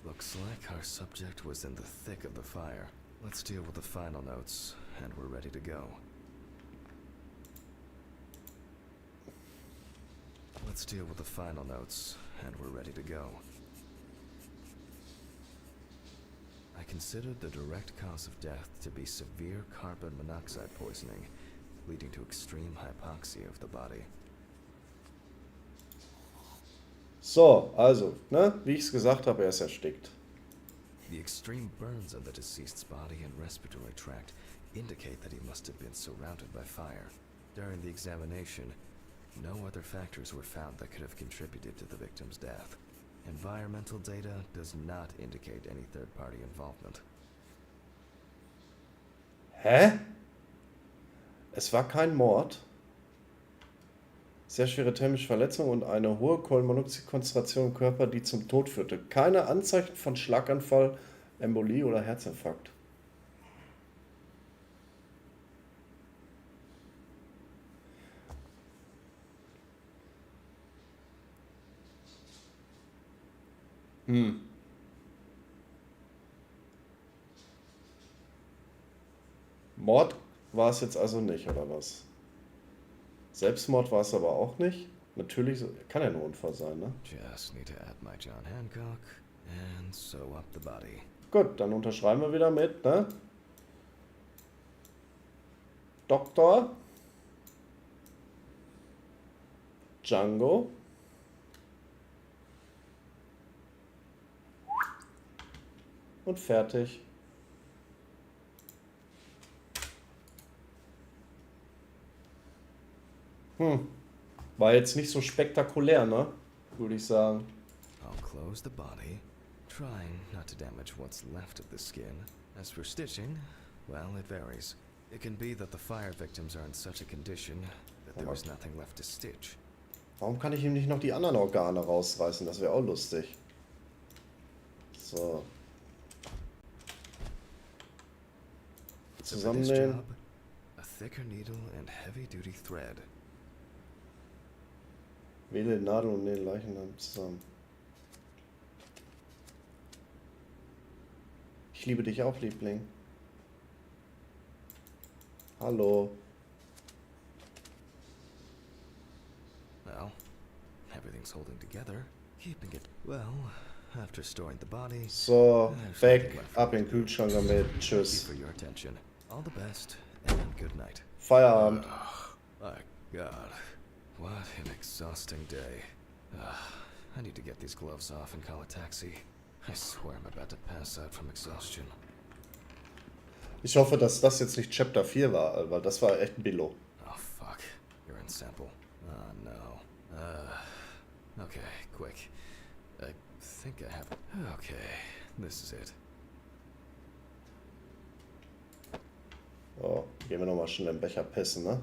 Looks like our subject was in the thick of the fire. Let's deal with the final notes, and we're ready to go. Let's deal with the final notes, and we're ready to go. I considered the direct cause of death to be severe carbon monoxide poisoning, leading to extreme hypoxia of the body. So, also, ne? Wie ich es gesagt habe, er ist erstickt. The extreme burns on the deceased's body and respiratory tract indicate that he must have been surrounded by fire. During the examination, no other factors were found that could have contributed to the victim's death. Environmental data does not indicate any third-party involvement. Hä? Es war kein Mord. Sehr schwere thermische Verletzung und eine hohe Kohlenmonoxidkonzentration im Körper, die zum Tod führte. Keine Anzeichen von Schlaganfall, Embolie oder Herzinfarkt. Mord war es jetzt also nicht, oder was? Selbstmord war es aber auch nicht. Natürlich, kann ja nur ein Unfall sein, ne? Just need to add my John Hancock and sew up the body. Gut, dann unterschreiben wir wieder mit, ne? Dr. Django. Und fertig. War jetzt nicht so spektakulär, ne? Würde ich sagen. I'll close the body, trying not to damage what's left of the skin. As for stitching, well, it varies. It can be that the fire victims are in such a condition that there is nothing left to stitch. Warum kann ich ihm nicht noch die anderen Organe rausreißen? Das wäre auch lustig. So. So for this Zusammennähen. job, a thicker needle and heavy-duty thread. Wähle Nadel und nähe Leichnam zusammen. Ich liebe dich auch, Liebling. Hallo. Well, everything's holding together, keeping it well. After storing the body, So, there's weg, nothing left ab for in me den to do. Kühlschrank damit. Thank you Tschüss. for your attention. All the best and good night. Feierabend. My God, what an exhausting day. I need to get these gloves off and call a taxi. I swear I'm about to pass out from exhaustion. Ich hoffe, dass das jetzt nicht Chapter 4 war, weil das war echt ein Billo. Oh fuck, you're in sample. Oh no. Okay, quick. I think I have. Okay, this is it. So, gehen wir nochmal schnell im Becher pissen, ne?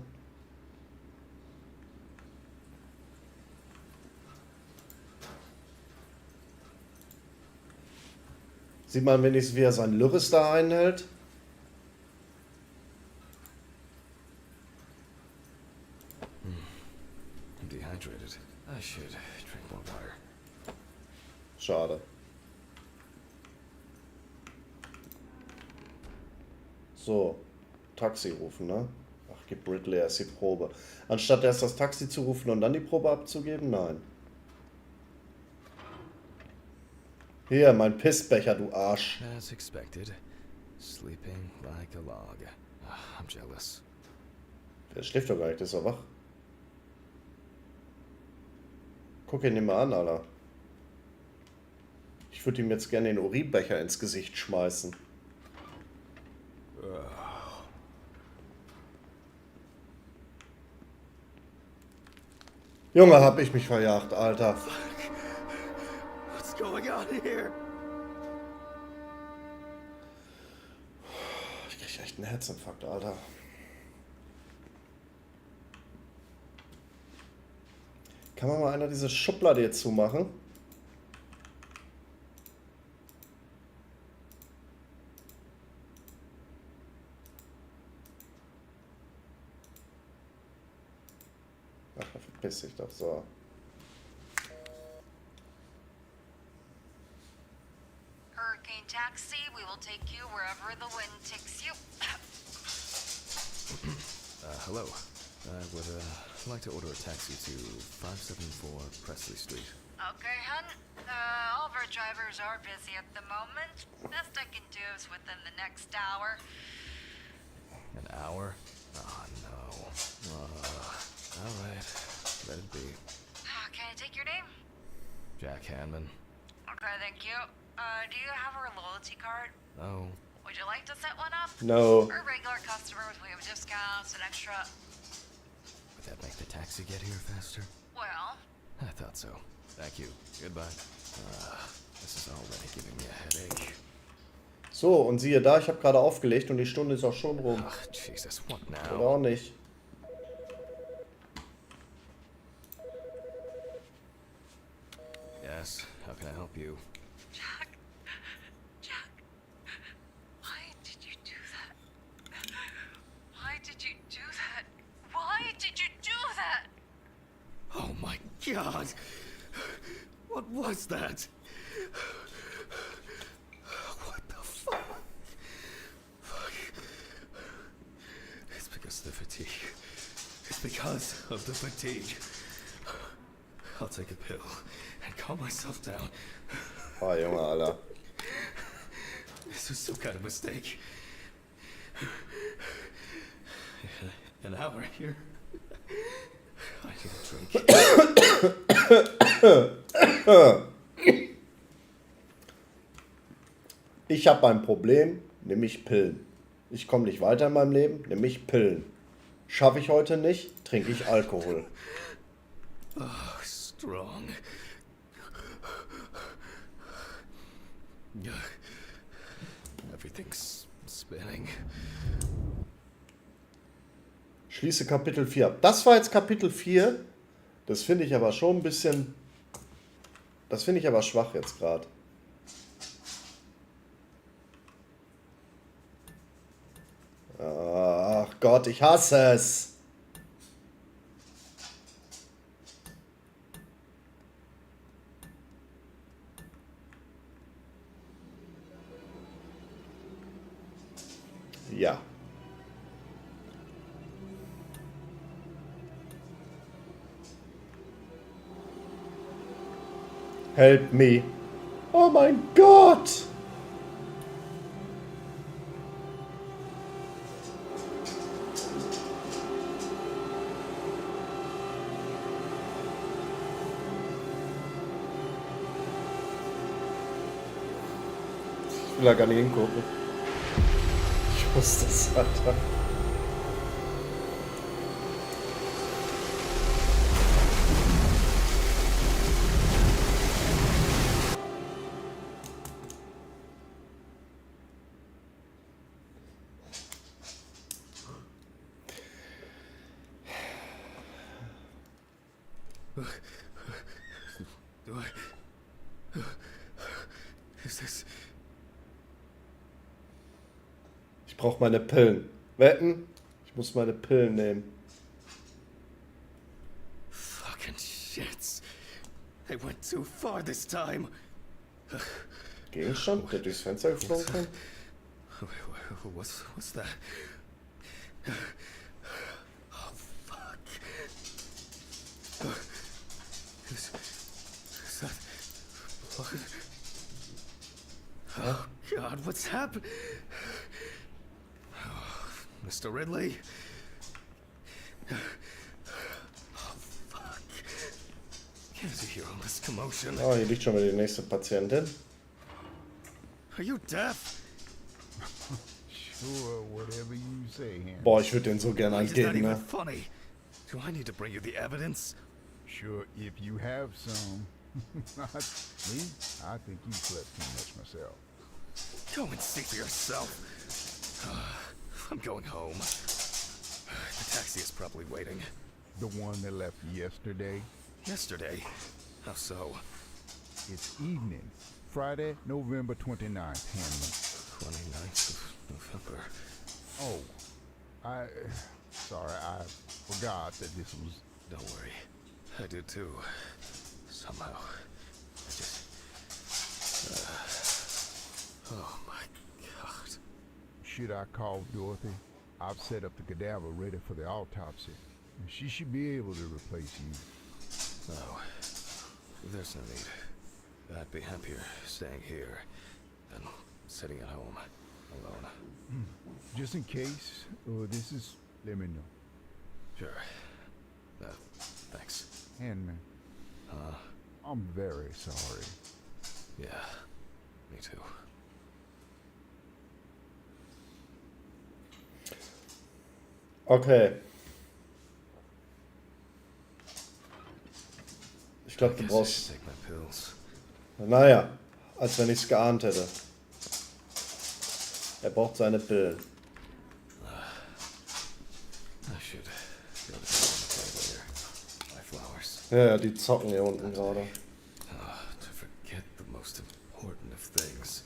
Sieht man wenigstens, wie er sein Lyrris da einhält. I'm dehydrated. I should drink more water. Schade. So, Taxi rufen, ne? Ach, gib Ridley erst die Probe. Anstatt erst das Taxi zu rufen und dann die Probe abzugeben? Nein. Hier, mein Pissbecher, du Arsch. As expected, sleeping like a log. I'm jealous. Der schläft doch gar nicht, der ist doch wach. Guck ihn dir mal an, Alter. Ich würde ihm jetzt gerne den Urinbecher ins Gesicht schmeißen. Junge, hab ich mich verjagt, Alter. What's going on here? Ich krieg echt einen Herzinfarkt, Alter. Kann man mal einer diese Schublade hier zumachen? Ach, verpiss dich doch so. Hurricane taxi, we will take you wherever the wind takes you. Hello. I would like to order a taxi to 574 Presley Street. Okay, hun. All of our drivers are busy at the moment. Best I can do is within the next hour. An hour? Oh, no. Alright. Let it be. Can I take your name? Jack Hanman. Okay, thank you. Do you have our loyalty card? No. Would you like to set one up? No. For regular customers, we have discounts and extra... Would that make the taxi get here faster? Well... I thought so. Thank you. Goodbye. This is already giving me a headache. So, und siehe da, ich habe gerade aufgelegt und die Stunde ist auch schon rum. Ach, Jesus, what Oder now? auch nicht. Yes, how can I help you? Jack, why did you do that? Why did you do that? Why did you do that? Oh my God! What was that? What the fuck? Fuck. It's because of the fatigue. It's because of the fatigue. I'll take a pill and calm myself down. Ah, Junge, Alter. This was some kind of mistake. An hour here. I need a drink. Ich habe ein Problem, nämlich Pillen. Ich komme nicht weiter in meinem Leben, nämlich Pillen. Schaffe ich heute nicht, trinke ich Alkohol. Oh, strong. Everything's spinning. Schließe Kapitel 4. Das war jetzt Kapitel 4. Das finde ich aber schon ein bisschen... Das finde ich aber schwach jetzt gerade. Ach Gott, ich hasse es. Ja. Help me. Oh mein Gott. Ich will da gar nicht hingucken. Ich muss das, Alter. Is this... Ich brauche meine Pillen. Wetten? Ich muss meine Pillen nehmen. Fucking shits. They went too far this time. Gegenstand, der durchs Fenster geflogen kommt? What's that? Oh, fuck. Is that blood? Oh, God, what's happened? Oh, Mr. Ridley? Oh, fuck. Can't you hear all this commotion? Oh, hier liegt schon wieder die nächste Patientin. Are you deaf? Sure, whatever you say, Henry. Boah, ich würde den so gern Why is that angeben, even ne? funny? Do I need to bring you the evidence? Sure, if you have some. Me? I think you slept too much myself. Go and see for yourself. I'm going home. The taxi is probably waiting. The one that left yesterday? Yesterday? How so? It's evening. Friday, November 29th, Hanlon. 29th of November. Oh, sorry, I forgot that this was Don't worry. I did too. Somehow. I just... oh my god. Should I call Dorothy? I've set up the cadaver ready for the autopsy. And she should be able to replace you. No. There's no need. I'd be happier staying here than sitting at home alone. Just in case, this is... let me know. Sure. Thanks. Handman, I'm very sorry. Yeah. Me too. Okay. Ich glaube, I du guess I brauchst... should take my pills. Naja, als wenn ich es geahnt hätte. Er braucht seine Pillen. I should go to the later. My flowers. Ja, die zocken hier unten gerade. To forget the most important of things.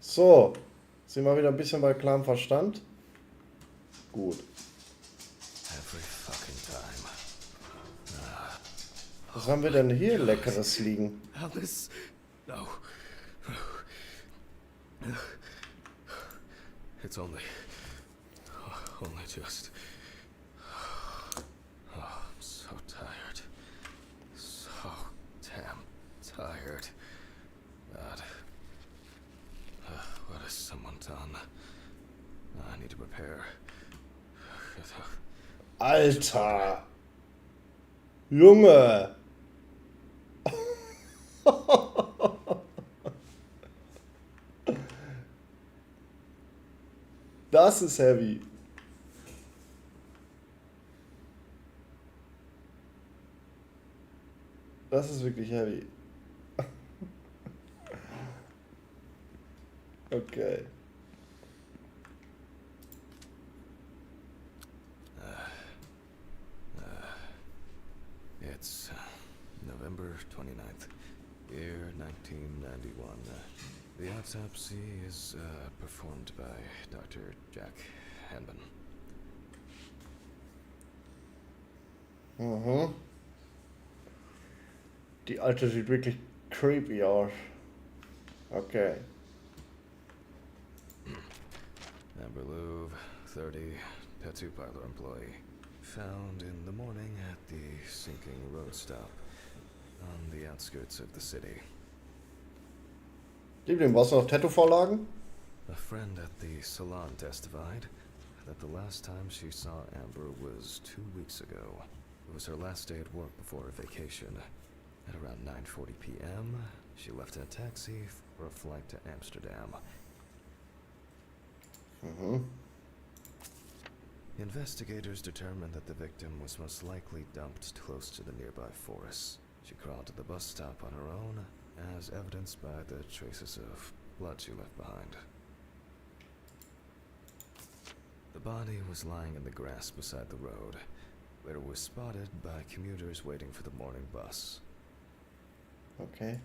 So, sind wir wieder ein bisschen bei klarem Verstand? Gut. Every fucking time. Was haben wir denn hier Leckeres liegen? Alice? No. It's only just... oh, I'm so tired. So damn tired. God. What has someone done? I need to prepare. Alter! Junge! Das ist heavy. Das ist wirklich heavy. Okay. It's November 29th, year 1991. The autopsy is performed by Dr. Jack Hanman. Mhm. Die alte sieht wirklich creepy aus. Okay. Amber Louv, 30, tattoo parlor employee. Found in the morning at the sinking road stop on the outskirts of the city. Liebling, brauchst du noch Tattoo-Vorlagen? A friend at the salon testified that the last time she saw Amber was 2 weeks ago. It was her last day at work before her vacation. At around 9:40 p.m., she left in a taxi for a flight to Amsterdam. Mhm. Investigators determined that the victim was most likely dumped close to the nearby forests. She crawled to the bus stop on her own, as evidenced by the traces of blood she left behind. The body was lying in the grass beside the road, where it was spotted by commuters waiting for the morning bus. Okay.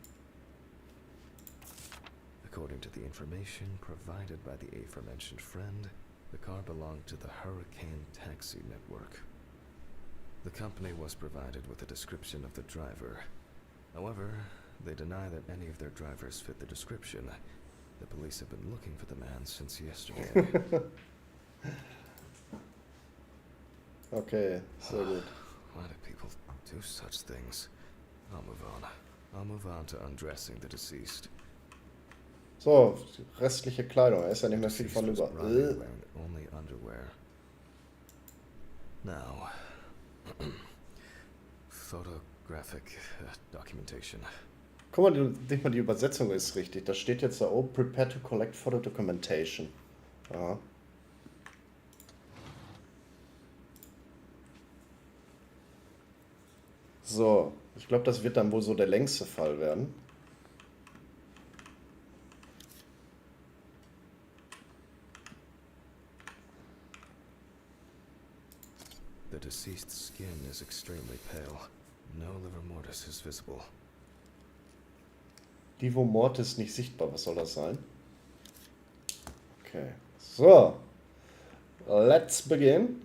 According to the information provided by the aforementioned friend, the car belonged to the Hurricane Taxi Network. The company was provided with a description of the driver. However, they deny that any of their drivers fit the description. The police have been looking for the man since yesterday. Okay, sehr gut. Why do people do such things? I'll move on. I'll move on to undressing the deceased. So, restliche Kleidung, da ist ja nicht mehr viel Deceased von was über. probably wearing only underwear. Now, photographic documentation. Guck mal, nicht mal die Übersetzung ist richtig. Da steht jetzt da oben, prepare to collect photo documentation. Ja. So, ich glaube, das wird dann wohl so der längste Fall werden. The deceased's skin is extremely pale. No livor mortis is visible. Livor mortis nicht sichtbar, was soll das sein? Okay, so. Let's begin.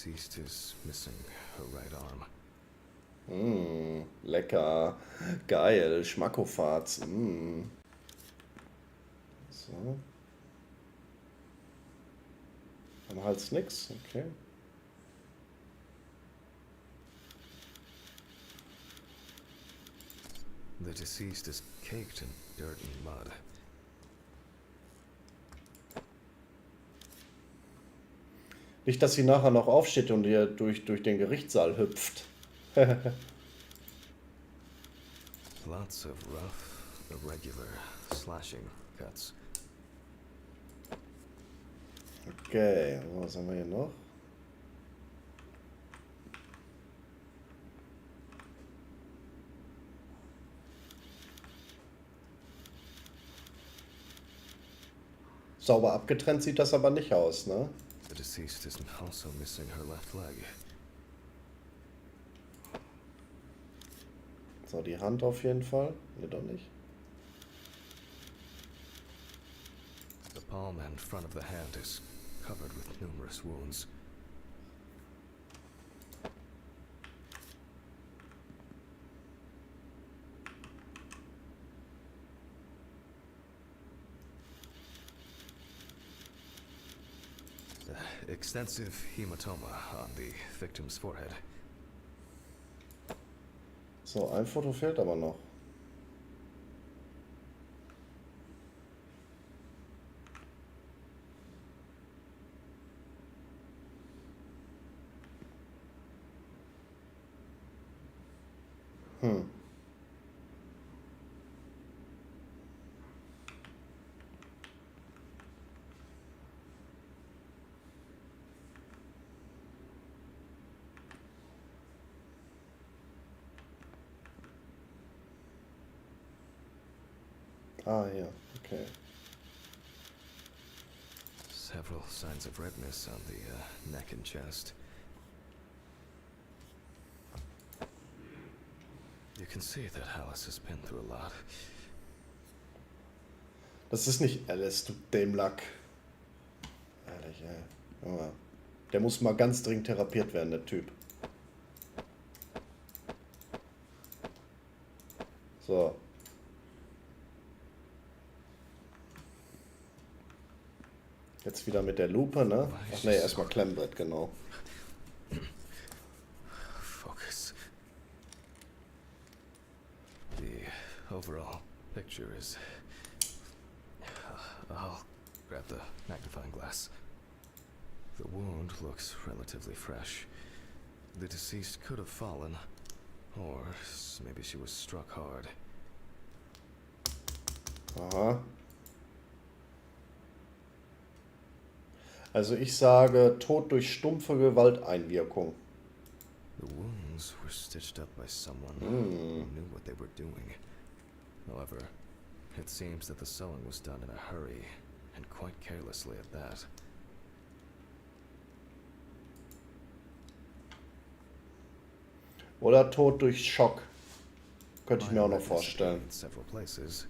deceased is missing her right arm. Lecker. Geil. Schmackofatz. So. Am Hals nix. Okay. The deceased is caked in dirt and mud. Nicht, dass sie nachher noch aufsteht und hier durch den Gerichtssaal hüpft. Lots of rough, irregular slashing cuts. Okay, was haben wir hier noch? Sauber abgetrennt sieht das aber nicht aus, ne? The deceased is also missing her left leg. So, die Hand auf jeden Fall. Ne, doch nicht. The palm and front of the hand is covered with numerous wounds. Extensive hematoma on the victim's forehead. So, ein Foto fehlt aber noch. Ah, ja, okay. Several signs of redness on the neck and chest. You can see that Alice has been through a lot. Das ist nicht Alice, du Dämlack. Ehrlich, ey. Junge. Der muss mal ganz dringend therapiert werden, der Typ. So. Jetzt wieder mit der Lupe, ne? Ach ne, erstmal Klemmbrett, genau. Focus. The overall picture is... I'll grab the magnifying glass. The wound looks relatively fresh. The deceased could have fallen, or maybe she was struck hard. Aha. Also ich sage Tod durch stumpfe Gewalteinwirkung. The wounds were stitched up by someone who knew what they were doing. However, it seems that the sewing was done in a hurry, and quite carelessly at that. Oder Tod durch Schock. Könnte ich mir auch noch Redness vorstellen. in several places.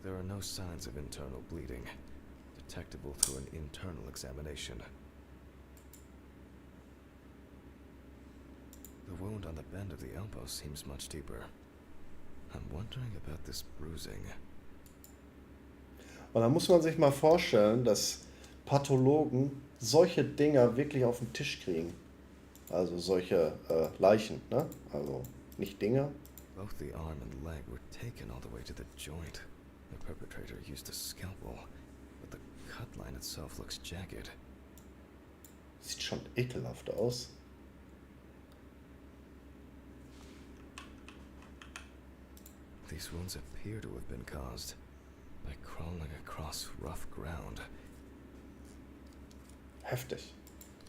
There are no signs of internal bleeding, detectable through an internal examination. The wound on the bend of the elbow seems much deeper. I'm wondering about this bruising. Und da muss man sich mal vorstellen, dass Pathologen solche Dinger wirklich auf den Tisch kriegen. Also solche Leichen, ne? Also nicht Dinger. Both the arm and leg were taken all the way to the joint. The perpetrator used a scalpel, but the cut line itself looks jagged. Sieht schon ekelhaft aus. These wounds appear to have been caused by crawling across rough ground. Heftig.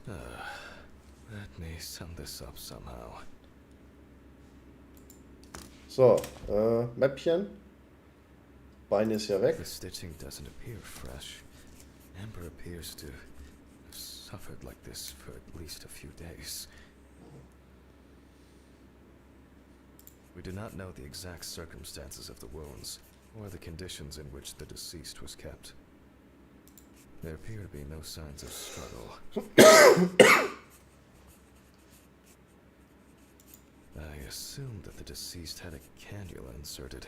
Let me sum this up somehow. So, Mäppchen. Bein ist ja weg. The stitching doesn't appear fresh. Amber appears to have suffered like this for at least a few days. We do not know the exact circumstances of the wounds, or the conditions in which the deceased was kept. There appear to be no signs of struggle. I assumed that the deceased had a cannula inserted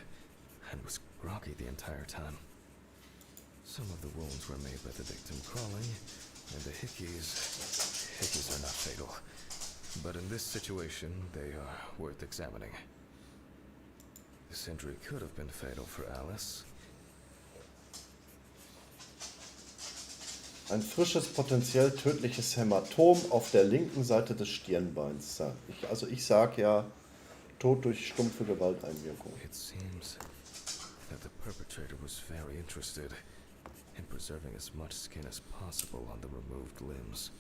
and was groggy the entire time. Some of the wounds were made by the victim crawling, and the hickeys are not fatal. But in this situation, they are worth examining. This injury could have been fatal for Alice. Ein frisches, potenziell tödliches Hämatom auf der linken Seite des Stirnbeins. Ich sag ja, Tod durch stumpfe Gewalteinwirkung. It seems that the perpetrator was very interested in preserving as much skin as possible on the removed limbs.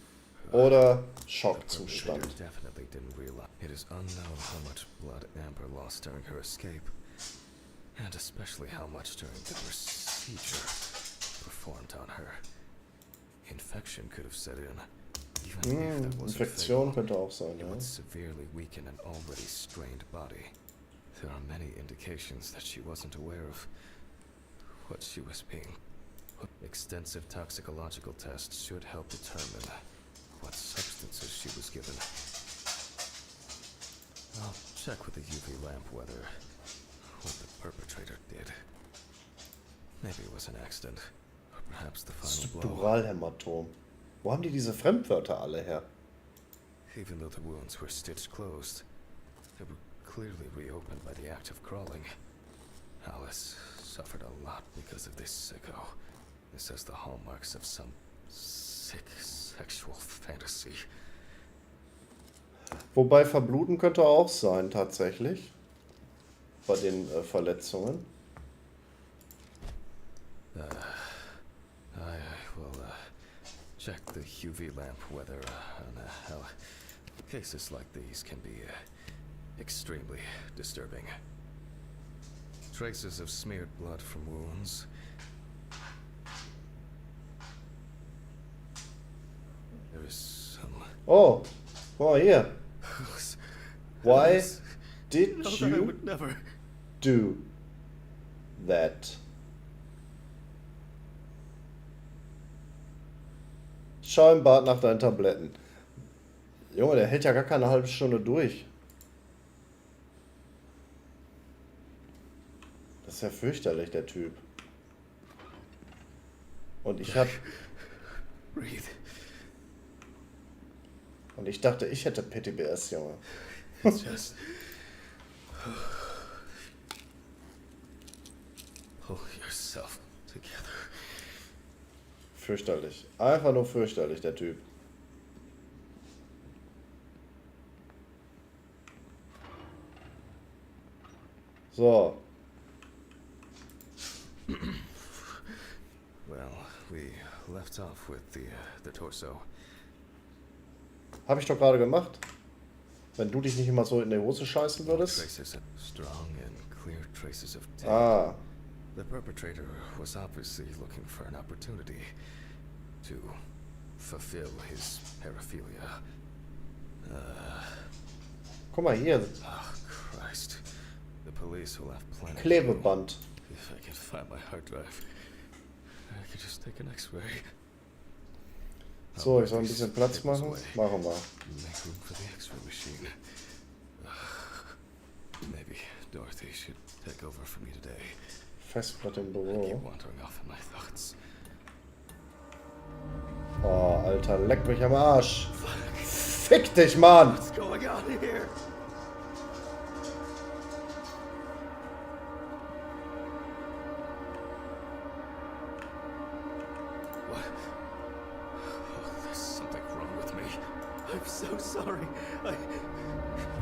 Oder The Schockzustand. perpetrator definitely didn't realize. It is unknown how much blood Amber lost during her escape, and especially how much during the procedure performed on her. Infection could have set in. Even if that wasn't Infektion fatal, könnte auch sein, it ja. would severely weaken an already strained body. There are many indications that she wasn't aware of what she was being. Extensive toxicological tests should help determine what substances she was given. I'll check with the UV lamp whether what the perpetrator did. Maybe it was an accident, or perhaps the final blow. Subduralhämatom. Wo haben die diese Fremdwörter alle her? Even though the wounds were stitched closed, they were clearly reopened by the act of crawling. Alice suffered a lot because of this sicko. This has the hallmarks of some sick sexual fantasy. Wobei verbluten könnte auch sein, tatsächlich. Bei den Verletzungen. I will check the UV lamp whether on how cases like these can be extremely disturbing. Traces of smeared blood from wounds. There is some. Oh, hier. Why Alice, did no, that I you would never. do that? Schau im Bad nach deinen Tabletten. Junge, der hält ja gar keine halbe Stunde durch. Das ist ja fürchterlich, der Typ. Und ich Breathe. Und ich dachte, ich hätte PTBS, Junge. It's just. Pull yourself together. Fürchterlich. Einfach nur fürchterlich, der Typ. So. Well, we left off with the torso. Habe ich doch gerade gemacht. Wenn du dich nicht immer so in die Hose scheißen würdest. Traces of strong and clear traces of tape. Ah. The perpetrator was obviously looking for an opportunity to fulfill his paraphilia. Guck mal hier. Oh, Christ. The police will have plenty. Klebeband. If I can find my hard drive, I could just take an X-ray. So, ich soll ein bisschen Platz machen. Machen wir. Make room for the X-ray machine. Maybe Dorothy should take over for me today. Festplatte im I keep Büro. wandering off in my thoughts. Oh, Alter, leck mich am Arsch. Fick dich, Mann! What's going on here? What? Oh, there's something wrong with me. I'm so sorry. I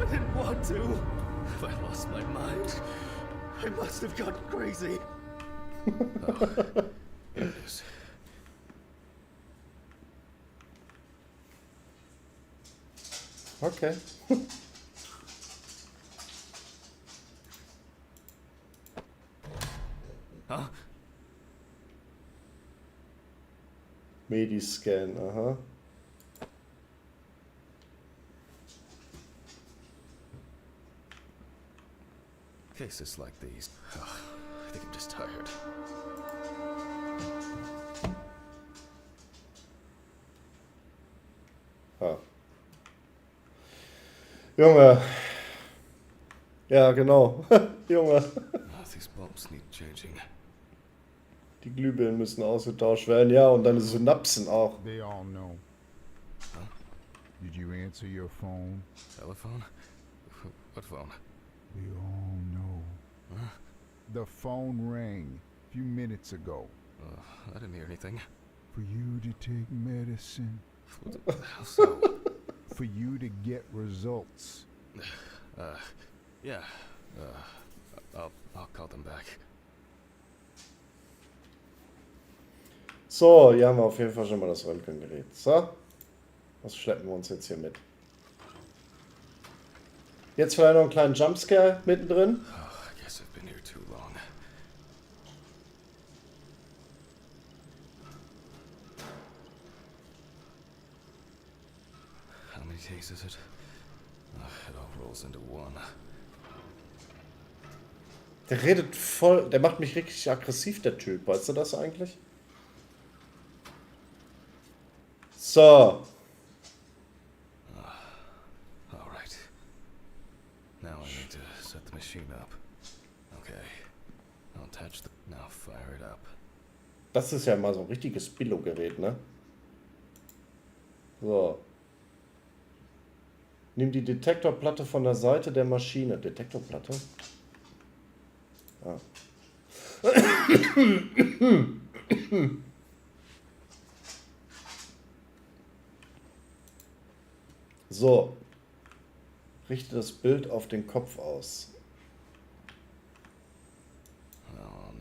didn't want to. Have I lost my mind? I must have gone crazy. Oh, here it is. Okay. Huh? Mediscan, aha. Cases like these. I think I'm just tired. Ja. Junge. Ja, genau. Junge. These bulbs need changing. Die Glühbirnen müssen ausgetauscht werden. Ja, und deine Synapsen auch. They all know. Huh? Did you answer your phone? Telephone? What phone? They all know. Huh? The phone rang a few minutes ago. I didn't hear anything. For you to take medicine. How so? For you to get results. Yeah. I'll call them back. So, hier haben wir auf jeden Fall schon mal das Röntgengerät. So. Was schleppen wir uns jetzt hier mit? Jetzt vielleicht noch einen kleinen Jumpscare mittendrin. Oh, I guess I've been here too long. How many takes is it? It all rolls into one. Der redet voll, der macht mich richtig aggressiv, der Typ. Weißt du das eigentlich? So. All right. Now I need to set the machine up. Okay. I'll attach the... Now fire it up. Das ist ja mal so ein richtiges Billo-Gerät, ne? So. Nimm die Detektorplatte von der Seite der Maschine. Detektorplatte? Ah. So. Richte das Bild auf den Kopf aus. Oh,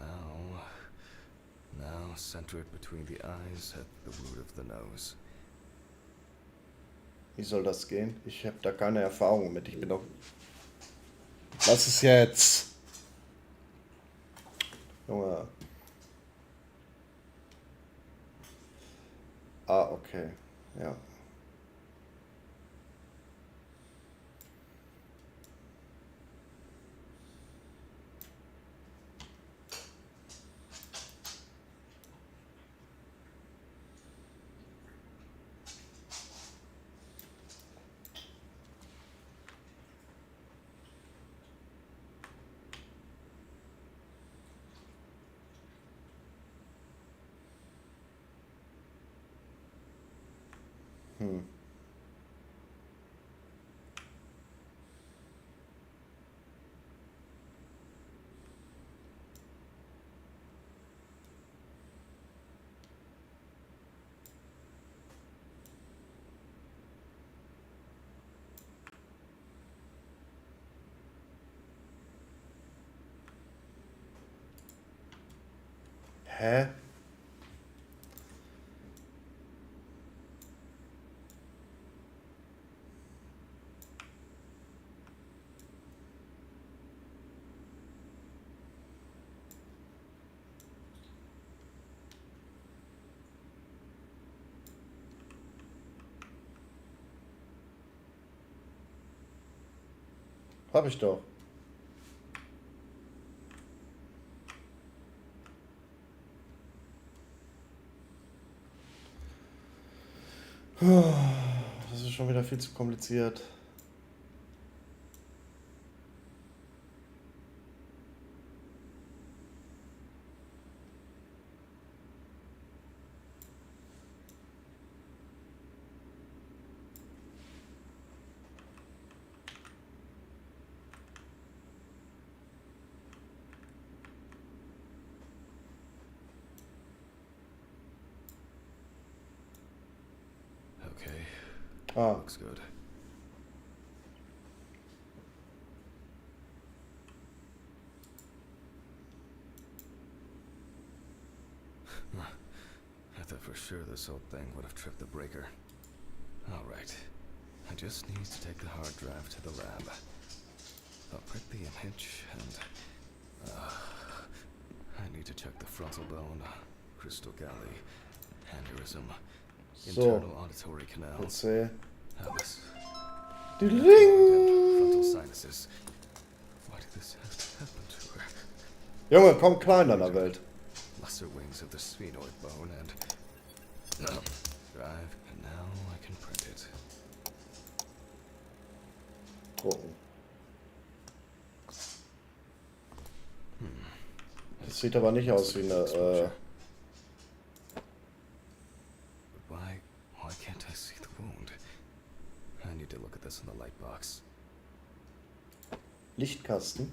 now center it between the eyes at the root of the nose. Wie soll das gehen? Ich habe da keine Erfahrung mit. Ich bin doch... Was ist jetzt? Junge. Ah, okay. Ja. Hä? Hab ich doch. Das ist schon wieder viel zu kompliziert. Okay. Ah, Looks good. I thought for sure this old thing would have tripped the breaker. Alright. I just need to take the hard drive to the lab. I'll print the image and... I need to check the frontal bone, crystal galley, aneurysm, internal auditory canals. let's see. Alice. Ding! Frontal sinuses. Why did this have to happen to her? Junge, komm klein an der Welt. Lesser wings of the sphenoid bone and drive, and now I can print it. Drucken. Das sieht aber nicht aus wie eine, Why can't I see the wound? I need to look at this in the light box. Lichtkasten.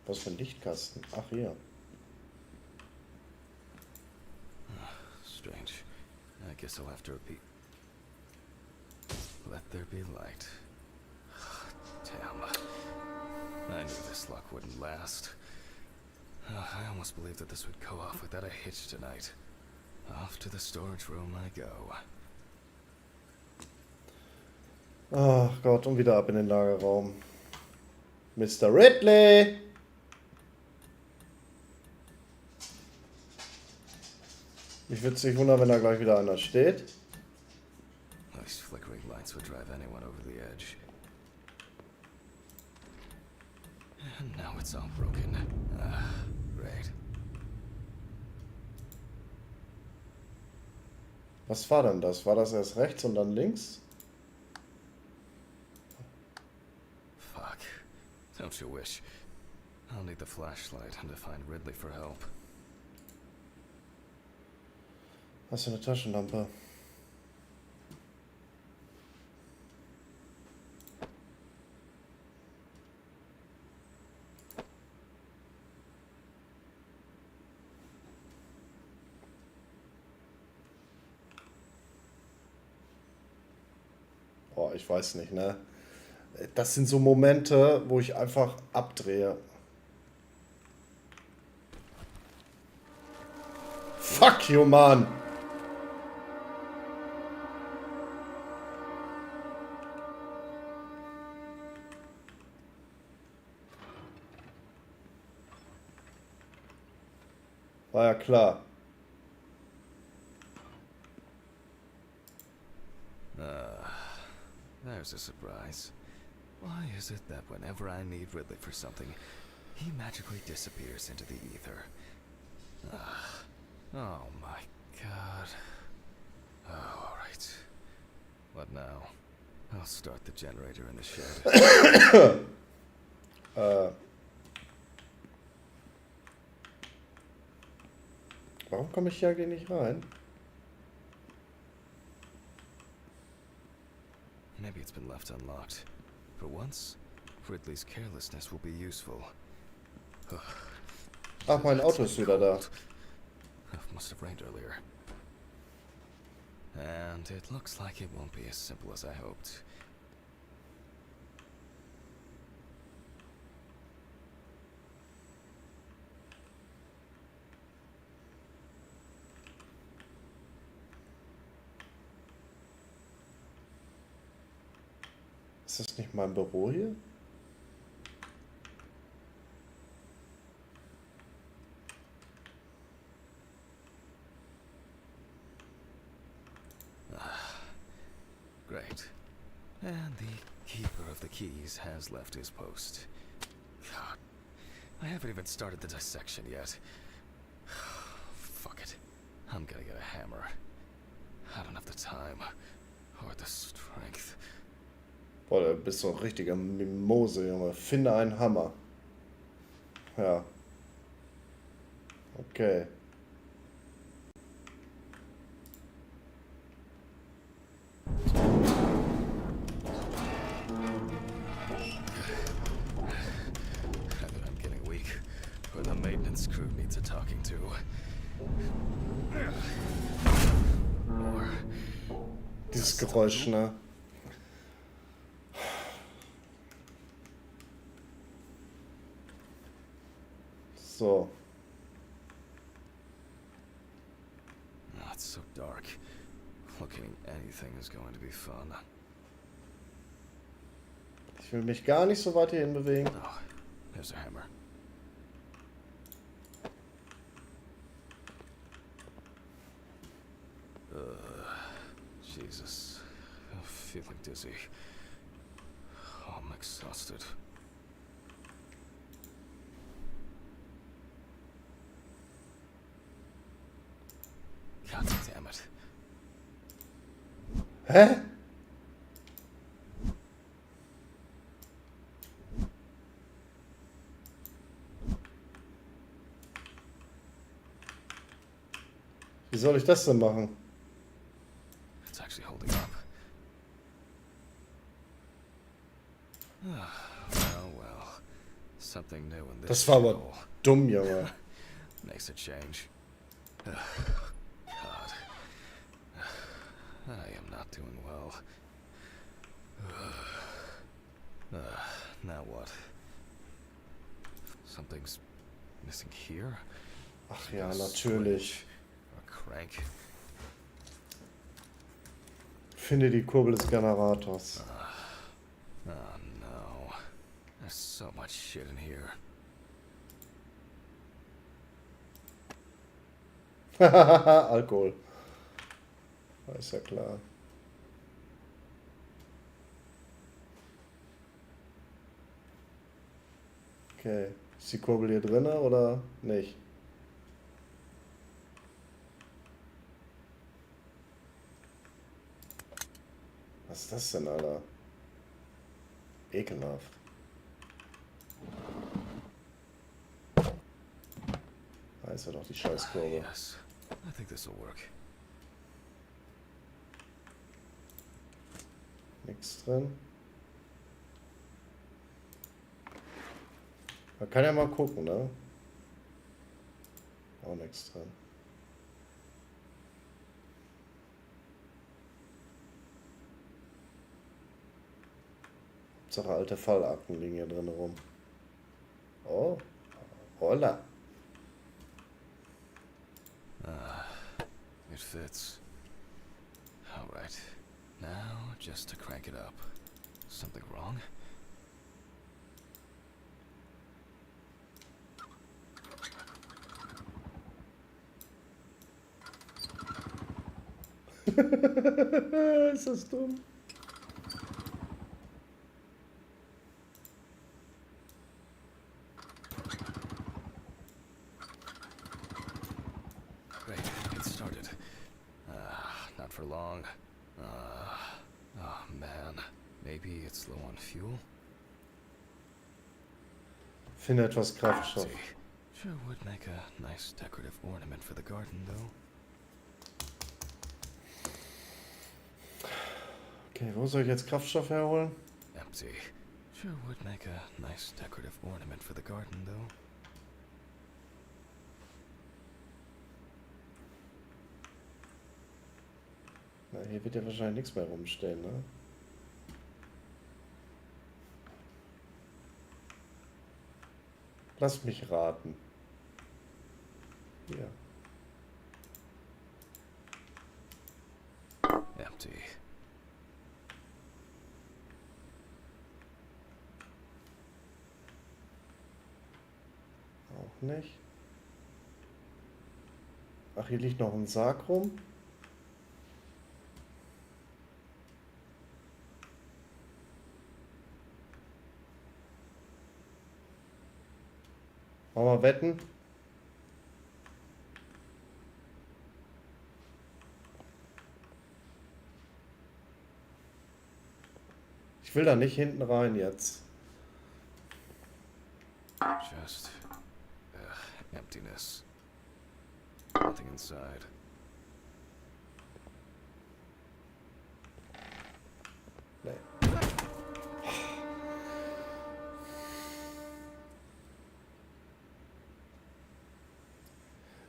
Was für ein Lichtkasten? Ach, hier. Strange. I guess I'll have to repeat. Let there be light. Damn. I knew this luck wouldn't last. I almost believed that this would go off without a hitch tonight. Off to the storage room I go. Ach Gott, und wieder ab in den Lagerraum. Mr. Ridley! Mich würde es nicht wundern, wenn da gleich wieder einer steht. These flickering lights would drive anyone over the edge. And now it's all broken. Great. Was war denn das? War das erst rechts und dann links? Fuck. Don't you wish? I'll need the flashlight and to find Ridley for help. Hast du eine Taschenlampe? Oh, ich weiß nicht, ne? Das sind so Momente, wo ich einfach abdrehe. Fuck you, Mann! War ja klar. There's a surprise. Why is it that whenever I need Ridley for something, he magically disappears into the ether? Oh my god. Oh, alright. What now? I'll start the generator in the shed. Warum komme ich hier eigentlich nicht rein? Maybe it's been left unlocked. For once, Ridley's carelessness will be useful. Ach, mein Auto ist wieder da. Must have rained earlier. And it looks like it won't be as simple as I hoped. Ist das nicht mein Büro hier? Great. And the keeper of the keys has left his post. God, I haven't even started the dissection yet. Fuck it. I'm gonna get a hammer. I don't have the time or the strength. Boah, du bist so ein richtiger Mimose, Junge. Finde einen Hammer. Ja. Okay. I'm getting weak, or the maintenance crew needs a talking to. Or Dieses Geräusch, ne? So. oh, it's so dark. Looking anything is going to be fun. Ich will mich gar nicht so weit hierhin bewegen. Oh, there's a hammer. Jesus, I'm feeling dizzy. Oh, I'm exhausted. God damn it. Hä? Wie soll ich das denn machen? It's actually holding up. Oh well. Something new in this Das war aber shithole. dumm, Junge. Makes a change. God. I am not doing well. Now what? Something's missing here? Ach ja, A natürlich. switch, a crank. Finde die Kurbel des Generators. Oh no. There's so much shit in here. Alkohol. Ist ja klar. Okay. Ist die Kurbel hier drin oder nicht? Was ist das denn, Alter? Ekelhaft. Da ist ja doch die Scheißkurve. Yes. I think this'll work. Nichts drin. Man kann ja mal gucken, ne? Auch nichts drin. Hauptsache alte Fallakten liegen hier drin rum. Oh. Holla. It fits. Alright. Now, just to crank it up. Something wrong? Ist das dumm? Great, it started. Not for long. Oh man. Maybe it's low on fuel? Finde etwas Kraftstoff. See. Sure would make a nice decorative ornament for the garden, though. Okay, wo soll ich jetzt Kraftstoff herholen? Empty. Sure would make a nice decorative ornament for the garden, though. Na, hier wird ja wahrscheinlich nichts mehr rumstehen, ne? Lass mich raten. Hier. Empty. Auch nicht. Ach, hier liegt noch ein Sarg rum. Wollen wir wetten? Ich will da nicht hinten rein jetzt. Just emptiness. Nothing inside. Nee.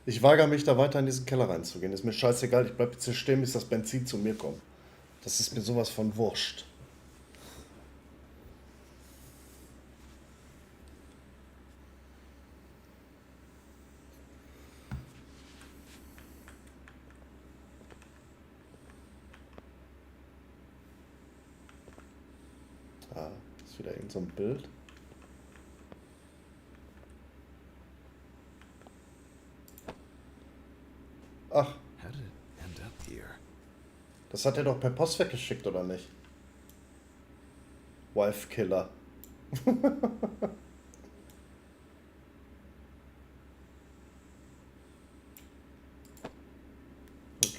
Ich weigere mich da weiter in diesen Keller reinzugehen. Ist mir scheißegal, ich bleib jetzt hier stehen, bis das Benzin zu mir kommt. Das ist mir sowas von wurscht. Ah, ist wieder irgend so ein Bild. Ach, How did it end up here? das hat er doch per Post weggeschickt, oder nicht? Wife Killer.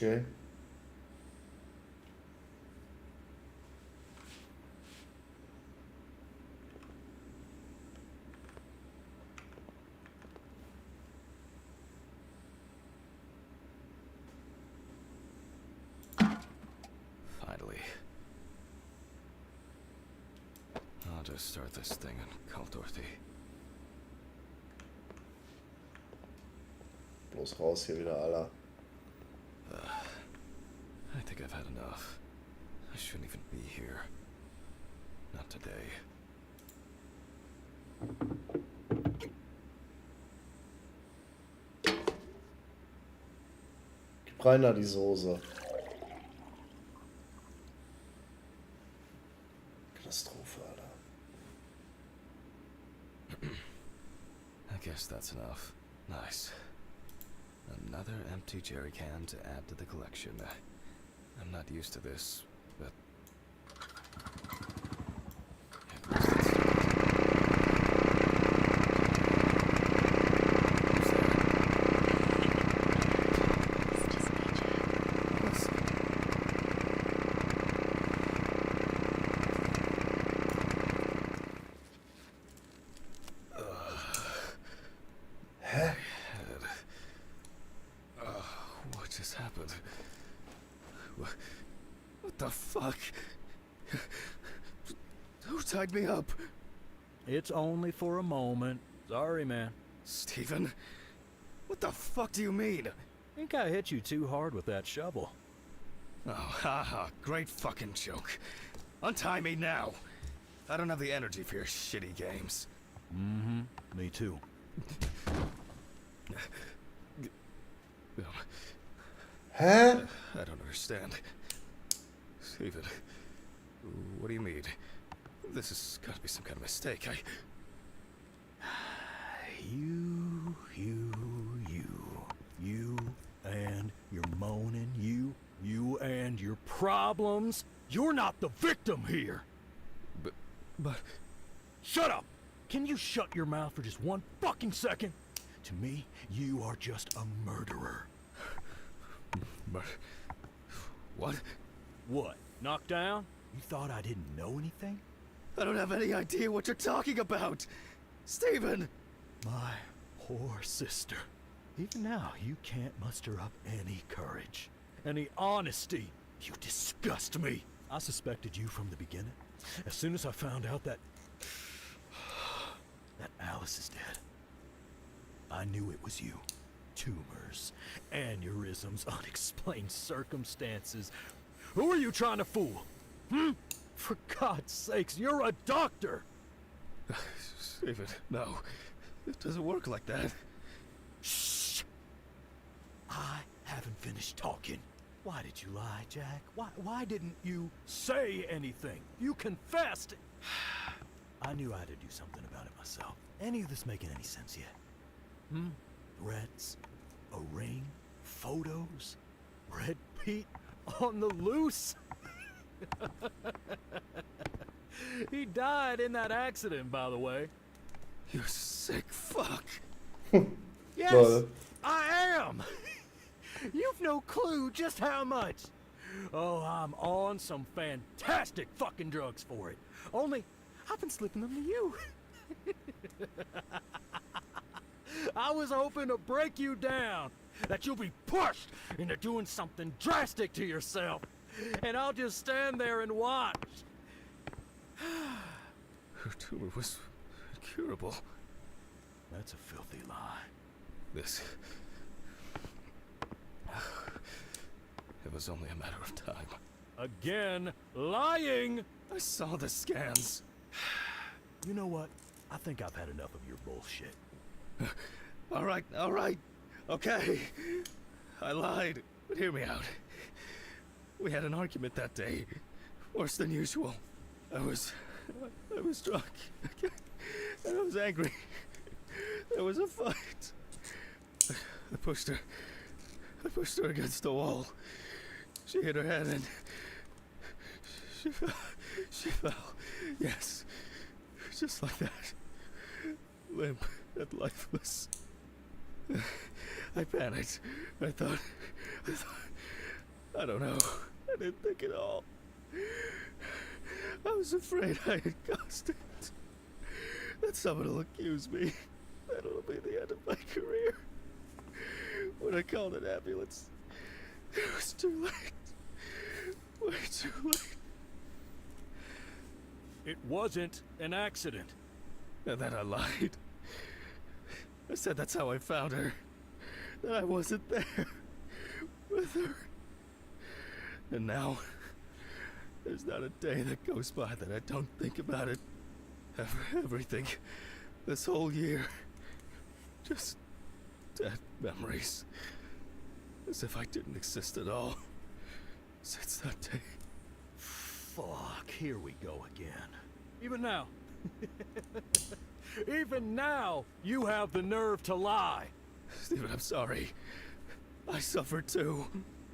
Okay. Finally. I'll just start this thing and call Dorothy. Bloß raus hier wieder, Alter. I think I've had enough. I shouldn't even be here. Not today. Gib rein da die Soße. Katastrophe, Alter. I guess that's enough. Nice. Another empty jerry can to add to the collection. I'm not used to this, but... What just happened? What the fuck? Who tied me up? It's only for a moment. Sorry, man. Stephen? What the fuck do you mean? Think I hit you too hard with that shovel. Oh, haha, great fucking joke. Untie me now. I don't have the energy for your shitty games. Mm-hmm. Me too. Hä? I don't understand. Stephen, what do you mean? This has got to be some kind of mistake. You and your moaning, you and your problems. You're not the victim here. But... Shut up! Can you shut your mouth for just one fucking second? To me, you are just a murderer. But... What? What? Knocked down? You thought I didn't know anything? I don't have any idea what you're talking about! Stephen! My poor sister. Even now, you can't muster up any courage, any honesty. You disgust me. I suspected you from the beginning. As soon as I found out that Alice is dead, I knew it was you. Tumors, aneurysms, unexplained circumstances. Who are you trying to fool? For God's sakes, you're a doctor! Stephen, no. It doesn't work like that. Shh! I haven't finished talking. Why did you lie, Jack? Why didn't you say anything? You confessed! I knew I had to do something about it myself. Any of this making any sense yet? Threats, a ring, photos, Red Pete on the loose. He died in that accident, by the way. You sick fuck. Yes, Lol. I am. You've no clue just how much. Oh, I'm on some fantastic fucking drugs for it. Only, I've been slipping them to you. I was hoping to break you down, that you'll be pushed into doing something drastic to yourself, and I'll just stand there and watch. Her tumor was incurable. That's a filthy lie. This... It was only a matter of time. Again, lying! I saw the scans. You know what? I think I've had enough of your bullshit. All right. Okay. I lied, but hear me out. We had an argument that day. Worse than usual. I was drunk. And I was angry. There was a fight. I pushed her against the wall. She hit her head and she fell. Yes. Just like that. Limp and lifeless. I panicked. I thought I don't know. I didn't think at all. I was afraid I had caused it. That someone will accuse me. That'll be the end of my career. When I called an ambulance, it was too late. Way too late. It wasn't an accident. And then I lied. I said that's how I found her. That I wasn't there with her. And now, there's not a day that goes by that I don't think about it. Everything. This whole year. Just dead memories. As if I didn't exist at all. Since that day. Fuck, here we go again. Even now. Even now, you have the nerve to lie. Steven, I'm sorry. I suffered too.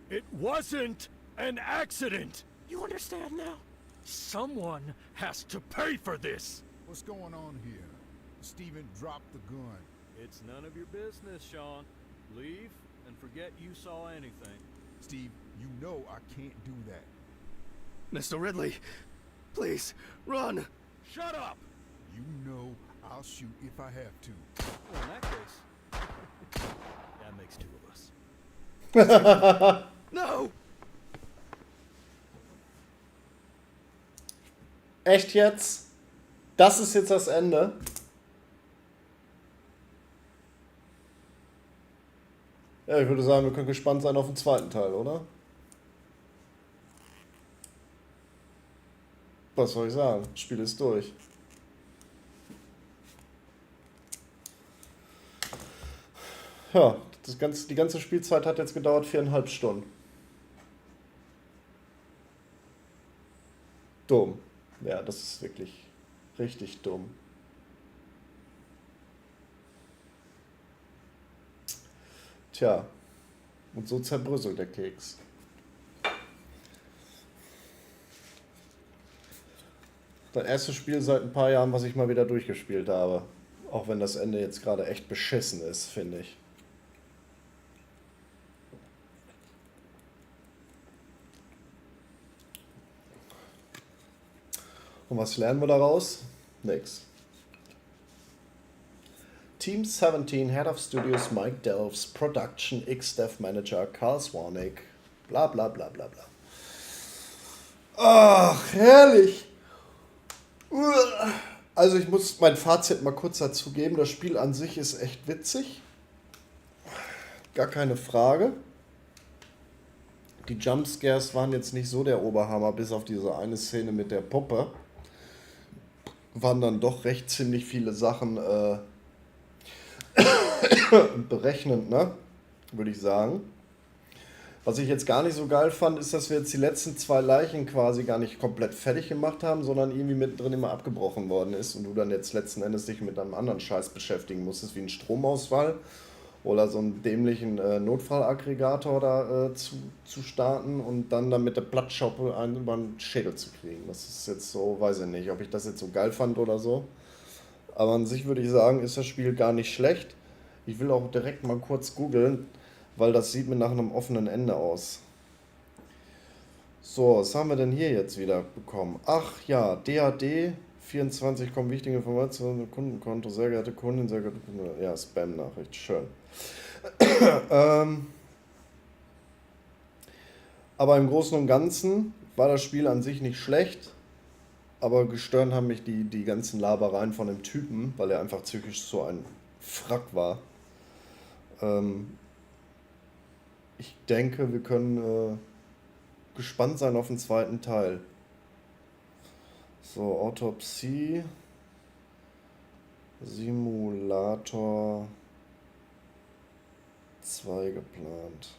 It wasn't an accident. You understand now? Someone has to pay for this. What's going on here? Steven dropped the gun. It's none of your business, Sean. Leave and forget you saw anything. Steve, you know I can't do that. Mr. Ridley, please, run! Shut up! You know I'll shoot if I have to. Well, in that case, that makes two of us. No! Echt jetzt? Das ist jetzt das Ende? Ja, ich würde sagen, wir können gespannt sein auf den zweiten Teil, oder? Was soll ich sagen? Das Spiel ist durch. Ja, die ganze Spielzeit hat jetzt gedauert 4,5 Stunden. Dumm. Ja, das ist wirklich richtig dumm. Tja, und so zerbröselt der Keks. Das erste Spiel seit ein paar Jahren, was ich mal wieder durchgespielt habe. Auch wenn das Ende jetzt gerade echt beschissen ist, finde ich. Und was lernen wir daraus? Nix. Team 17, Head of Studios Mike Delves, Production X-Dev Manager Karl Swarnick, bla bla bla bla bla. Ach, herrlich! Also ich muss mein Fazit mal kurz dazu geben. Das Spiel an sich ist echt witzig. Gar keine Frage. Die Jumpscares waren jetzt nicht so der Oberhammer, bis auf diese eine Szene mit der Puppe. Waren dann doch recht ziemlich viele Sachen berechnend, ne? Würde ich sagen. Was ich jetzt gar nicht so geil fand, ist, dass wir jetzt die letzten 2 Leichen quasi gar nicht komplett fertig gemacht haben, sondern irgendwie mittendrin immer abgebrochen worden ist und du dann jetzt letzten Endes dich mit einem anderen Scheiß beschäftigen musstest, wie ein Stromausfall oder so einen dämlichen Notfallaggregator da zu starten und dann mit der Plattschoppe einen über den Schädel zu kriegen. Das ist jetzt so, weiß ich nicht, ob ich das jetzt so geil fand oder so. Aber an sich würde ich sagen, ist das Spiel gar nicht schlecht. Ich will auch direkt mal kurz googeln, weil das sieht mir nach einem offenen Ende aus. So, was haben wir denn hier jetzt wieder bekommen? Ach ja, DAD 24 kommen wichtige Informationen, Kundenkonto, sehr geehrte Kunden, sehr geehrte Kunden. Ja, Spam-Nachricht, schön. Aber im Großen und Ganzen war das Spiel an sich nicht schlecht, aber gestört haben mich die ganzen Labereien von dem Typen, weil er einfach psychisch so ein Frack war. Ich denke, wir können gespannt sein auf den zweiten Teil. So, Autopsie, Simulator 2 geplant.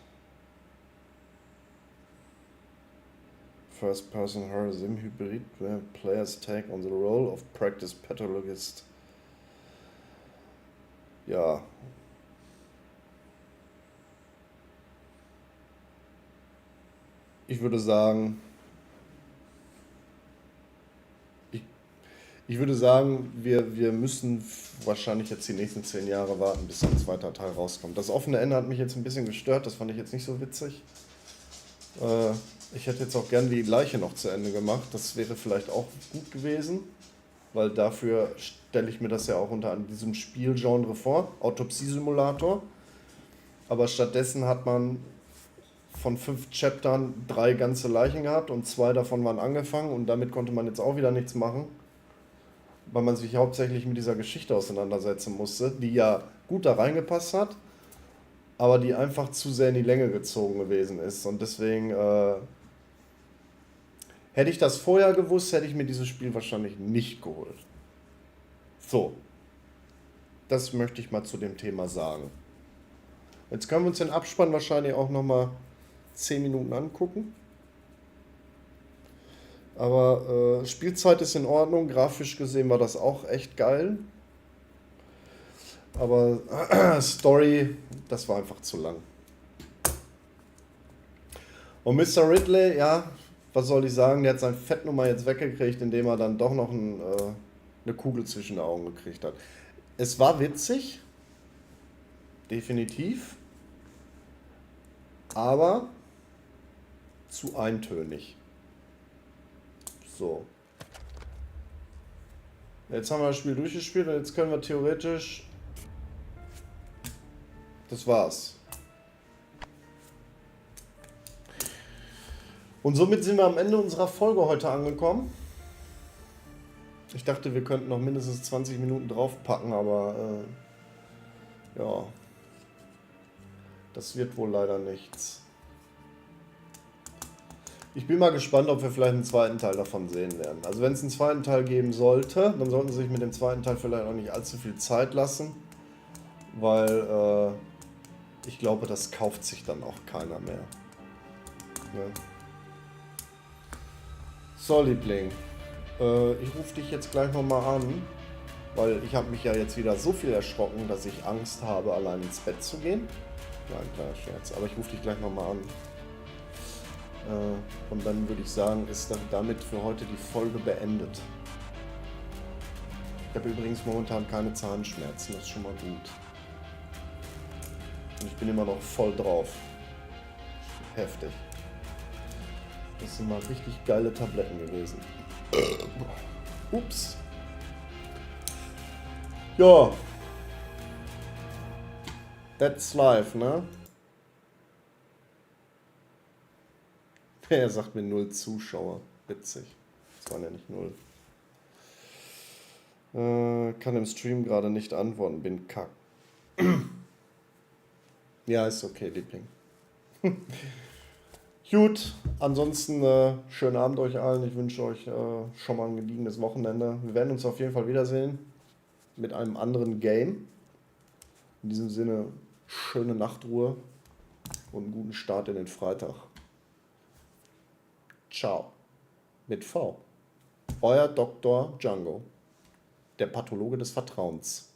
First-person horror sim hybrid where players take on the role of practice pathologist. Ja. Ich würde sagen, wir müssen wahrscheinlich jetzt die nächsten 10 Jahre warten, bis ein zweiter Teil rauskommt. Das offene Ende hat mich jetzt ein bisschen gestört, das fand ich jetzt nicht so witzig. Ich hätte jetzt auch gern die Leiche noch zu Ende gemacht. Das wäre vielleicht auch gut gewesen, weil dafür stelle ich mir das ja auch unter diesem Spielgenre vor, Autopsie-Simulator. Aber stattdessen hat man von 5 Chaptern 3 ganze Leichen gehabt und 2 davon waren angefangen und damit konnte man jetzt auch wieder nichts machen, weil man sich hauptsächlich mit dieser Geschichte auseinandersetzen musste, die ja gut da reingepasst hat, aber die einfach zu sehr in die Länge gezogen gewesen ist. Und deswegen hätte ich das vorher gewusst, hätte ich mir dieses Spiel wahrscheinlich nicht geholt. So, das möchte ich mal zu dem Thema sagen. Jetzt können wir uns den Abspann wahrscheinlich auch nochmal 10 Minuten angucken. Aber Spielzeit ist in Ordnung, grafisch gesehen war das auch echt geil. Aber Story, das war einfach zu lang. Und Mr. Ridley, ja, was soll ich sagen, der hat sein Fettnummer jetzt weggekriegt, indem er dann doch noch eine Kugel zwischen den Augen gekriegt hat. Es war witzig, definitiv, aber zu eintönig. So. Jetzt haben wir das Spiel durchgespielt und jetzt können wir theoretisch... Das war's. Und somit sind wir am Ende unserer Folge heute angekommen. Ich dachte, wir könnten noch mindestens 20 Minuten draufpacken, aber ja, das wird wohl leider nichts. Ich bin mal gespannt, ob wir vielleicht einen zweiten Teil davon sehen werden. Also wenn es einen zweiten Teil geben sollte, dann sollten sie sich mit dem zweiten Teil vielleicht auch nicht allzu viel Zeit lassen, weil ich glaube, das kauft sich dann auch keiner mehr. Ja. So, Liebling, ich rufe dich jetzt gleich nochmal an, weil ich habe mich ja jetzt wieder so viel erschrocken, dass ich Angst habe, allein ins Bett zu gehen. Nein, kleiner Scherz, aber ich rufe dich gleich nochmal an. Und dann würde ich sagen, ist dann damit für heute die Folge beendet. Ich habe übrigens momentan keine Zahnschmerzen, das ist schon mal gut. Und ich bin immer noch voll drauf. Heftig. Das sind mal richtig geile Tabletten gewesen. Ups. Ja. That's life, ne? Er sagt mir 0 Zuschauer. Witzig. Das waren ja nicht 0. Kann im Stream gerade nicht antworten. Bin kack. Ja, ist okay, Liebling. Gut, ansonsten schönen Abend euch allen. Ich wünsche euch schon mal ein gediegenes Wochenende. Wir werden uns auf jeden Fall wiedersehen mit einem anderen Game. In diesem Sinne, schöne Nachtruhe und einen guten Start in den Freitag. Ciao. Mit V. Euer Dr. Django, der Pathologe des Vertrauens.